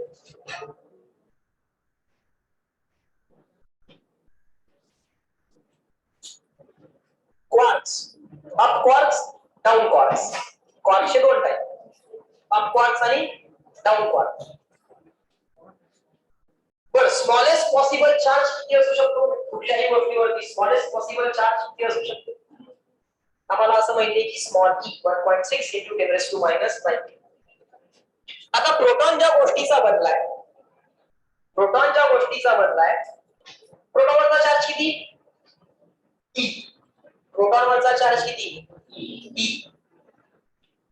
Quarks, up quarks, down quarks. क्वार्क्सचे दोन टाइप, अप क्वार्क्स आणि डाऊन क्वार्क्स. बरं, स्मॉलेस्ट पॉसिबल चार्ज किती असू शकतो कुठल्याही गोष्टीवरती, स्मॉलेस्ट पॉसिबल चार्ज किती असू शकतो. आम्हाला असं माहितीये की स्मॉल ई 1.6 into 10⁻⁻⁹. आता प्रोटॉन ज्या गोष्टीचा बनलाय, प्रोटॉन ज्या गोष्टीचा बनलाय, प्रोटॉनवरचा चार्ज किती, ई. प्रोटॉनवरचा चार्ज किती, ई.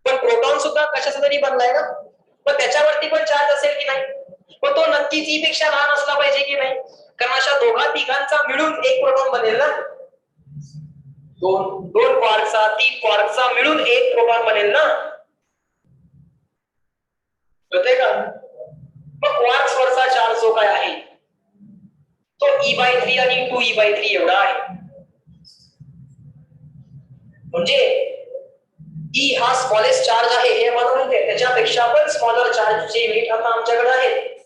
पण प्रोटॉन सुद्धा कशाचा तरी बनलाय ना, पण त्याच्यावरती पण चार्ज असेल की नाही, पण तो नक्कीच ई पेक्षा लहान असला पाहिजे की नाही, कारण अशा दोघा तिघांचा मिळून एक प्रोटॉन बनेल ना. दोन क्वार्कचा, 3 क्वार्कचा मिळून एक प्रोटॉन बनेल ना, कळतंय का. मग क्वार्क्स वरचा चार्ज जो काय आहे तो E/3 आणि 2E/3 एवढा आहे. म्हणजे E हा स्मॉलेस्ट चार्ज आहे हे मला म्हणते, त्याच्यापेक्षा पण स्मॉलर चार्जचे युनिट आता आमच्याकडे आहेत,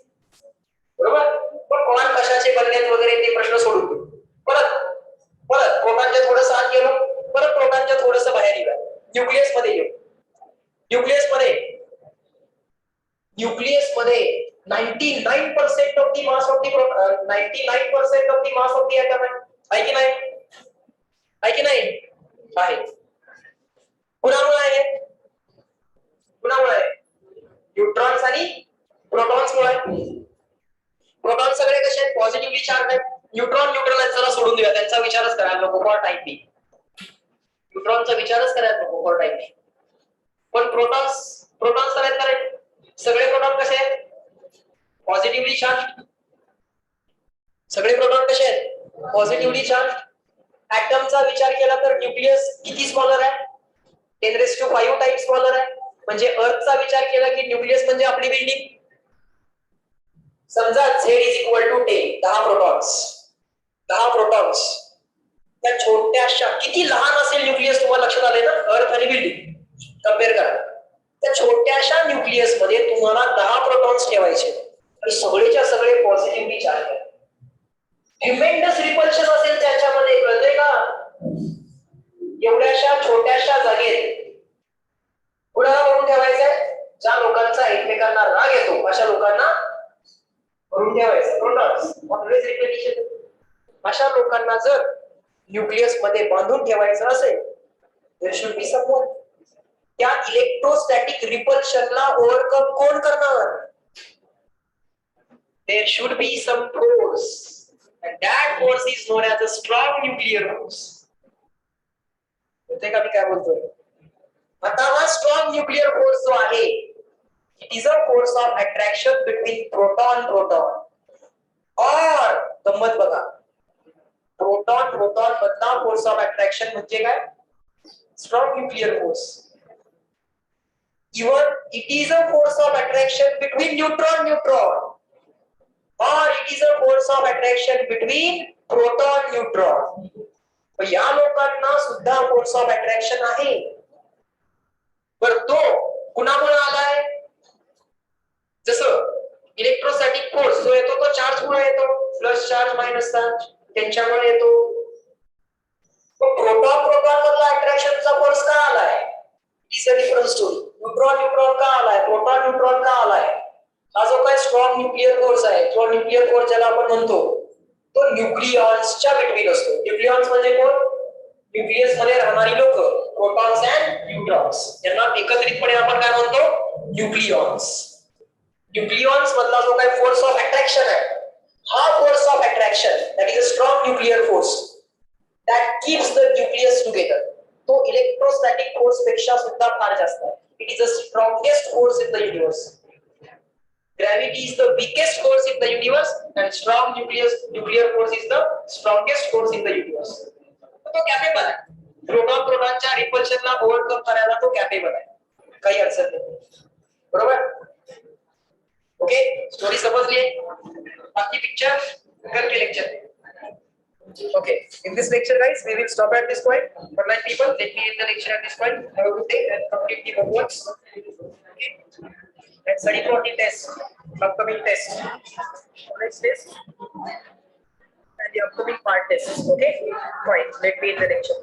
बरोबर. पण क्वार्क कशाचे बनलेत वगैरे ते प्रश्न सोडून देऊ. परत प्रोटॉनच्या थोडस आत गेलो, परत प्रोटॉनच्या थोडस बाहेर गेलो, न्यूक्लियस मध्ये गेलो. न्यूक्लियस मध्ये 99% of the mass of the 99% of the mass of the atom आहे की नाही, आहे की नाही, आहे. कुणामुळे आहे, कुणामुळे आहे, न्यूट्रॉन्स आणि प्रोटॉन्स मुळे. प्रोटॉन सगळे कसे आहेत, पॉझिटिव्हली चार्ज आहेत. न्यूट्रॉन न्यूट्रलाइजरला सोडून देऊया, त्यांचा विचारच करायला नको फॉर टाइम बी. न्यूट्रॉनचा विचारच करायला नको फॉर टाइम बी. पण प्रोटॉन्स करायचे, सगळे प्रोटॉन कसे आहेत, पॉझिटिव्हली चार्ज. सगळे प्रोटॉन कसे आहेत, पॉझिटिव्हली चार्ज. ऍटमचा विचार केला तर न्यूक्लियस किती स्मॉलर आहे, 10⁵ टाइम स्मॉलर आहे. म्हणजे अर्थचा विचार केला की न्यूक्लियस म्हणजे आपली बिल्डिंग. समजा Z = 10, 10 प्रोटॉन्स. त्या छोट्याशा, किती लहान असेल न्यूक्लियस तुम्हाला लक्षात आले ना, अर्थ आणि बिल्डिंग कम्पेअर करा. त्या छोट्याशा न्यूक्लियस मध्ये तुम्हाला 10 प्रोटॉन्स ठेवायचे आणि सगळेच्या सगळे पॉझिटिव्हली चार्ज आहेत. ट्रिमेंडस रिपल्शन असेल त्याच्यामध्ये, कळतंय का. एवढ्याशा छोट्याशा जागेत कुणाला भरून ठेवायचंय, ज्या लोकांचा एकमेकांना राग येतो अशा लोकांना भरून ठेवायचं प्रोटॉन्स. Always repetition. अशा लोकांना जर न्यूक्लियस मध्ये बांधून ठेवायचं असेल, देयर शुड बी समवन. त्या इलेक्ट्रोस्टॅटिक रिपल्शनला ओव्हरकम कोण करणार, there should be some force, and that force is known as a strong nuclear force. कळतंय का मी काय बोलतोय. आता हा स्ट्रॉंग न्यूक्लियर फोर्स जो आहे, it is a force of attraction between proton और, गंमत बघा, प्रोटॉन मधला फोर्स ऑफ अट्रॅक्शन म्हणजे काय, strong nuclear force. Even it is a force of attraction between neutron or it is a force of attraction between proton-neutron. या लोकांना सुद्धा force of attraction आहे. पर तो कुणामुळे आलाय, जसं इलेक्ट्रोस्टॅटिक फोर्स जो येतो तो चार्ज मुळे येतो, प्लस चार्ज मायनस चार्ज त्यांच्यामुळे येतो. प्रोटॉन मधला अट्रॅक्शनचा फोर्स का आलाय, is a different story. Neutron का आलाय, प्रोटॉन का आलाय, हा जो काय स्ट्रॉंग न्यूक्लियर फोर्स आहे, तो न्यूक्लियर फोर्स ज्याला आपण म्हणतो तो न्यूक्लियॉन्सच्या बिटवीन असतो. न्यूक्लियॉन्स म्हणजे कोण, न्यूक्लियस मध्ये राहणारी लोक, प्रोटॉन्स अँड न्यूट्रॉन्स. यांना एकत्रितपणे आपण काय म्हणतो, न्यूक्लियॉन्स. न्यूक्लियॉन्स मधला जो काय फोर्स ऑफ अट्रॅक्शन आहे, हा force of attraction, that is a strong nuclear force that keeps the nucleus together. तो इलेक्ट्रोस्टॅटिक फोर्स पेक्षा सुद्धा फार जास्त आहे. It is the strongest force in the universe. Gravity is the weakest force in the universe and strong nuclear force is the strongest force in the universe. तो capable आहे. प्रोटॉनच्या रिपल्शनला overcome करायला तो capable आहे. काही अडचण नाही. बरोबर? ओके, स्टोरी समजली? बाकी पिक्चर करके lecture. Okay, in this lecture guys we will stop at this point. For my people, let me end the lecture at this point. Have a good day and complete the homeworks. Okay, and study for the test, upcoming test, next test and the upcoming part tests. Okay, fine, let me end the lecture.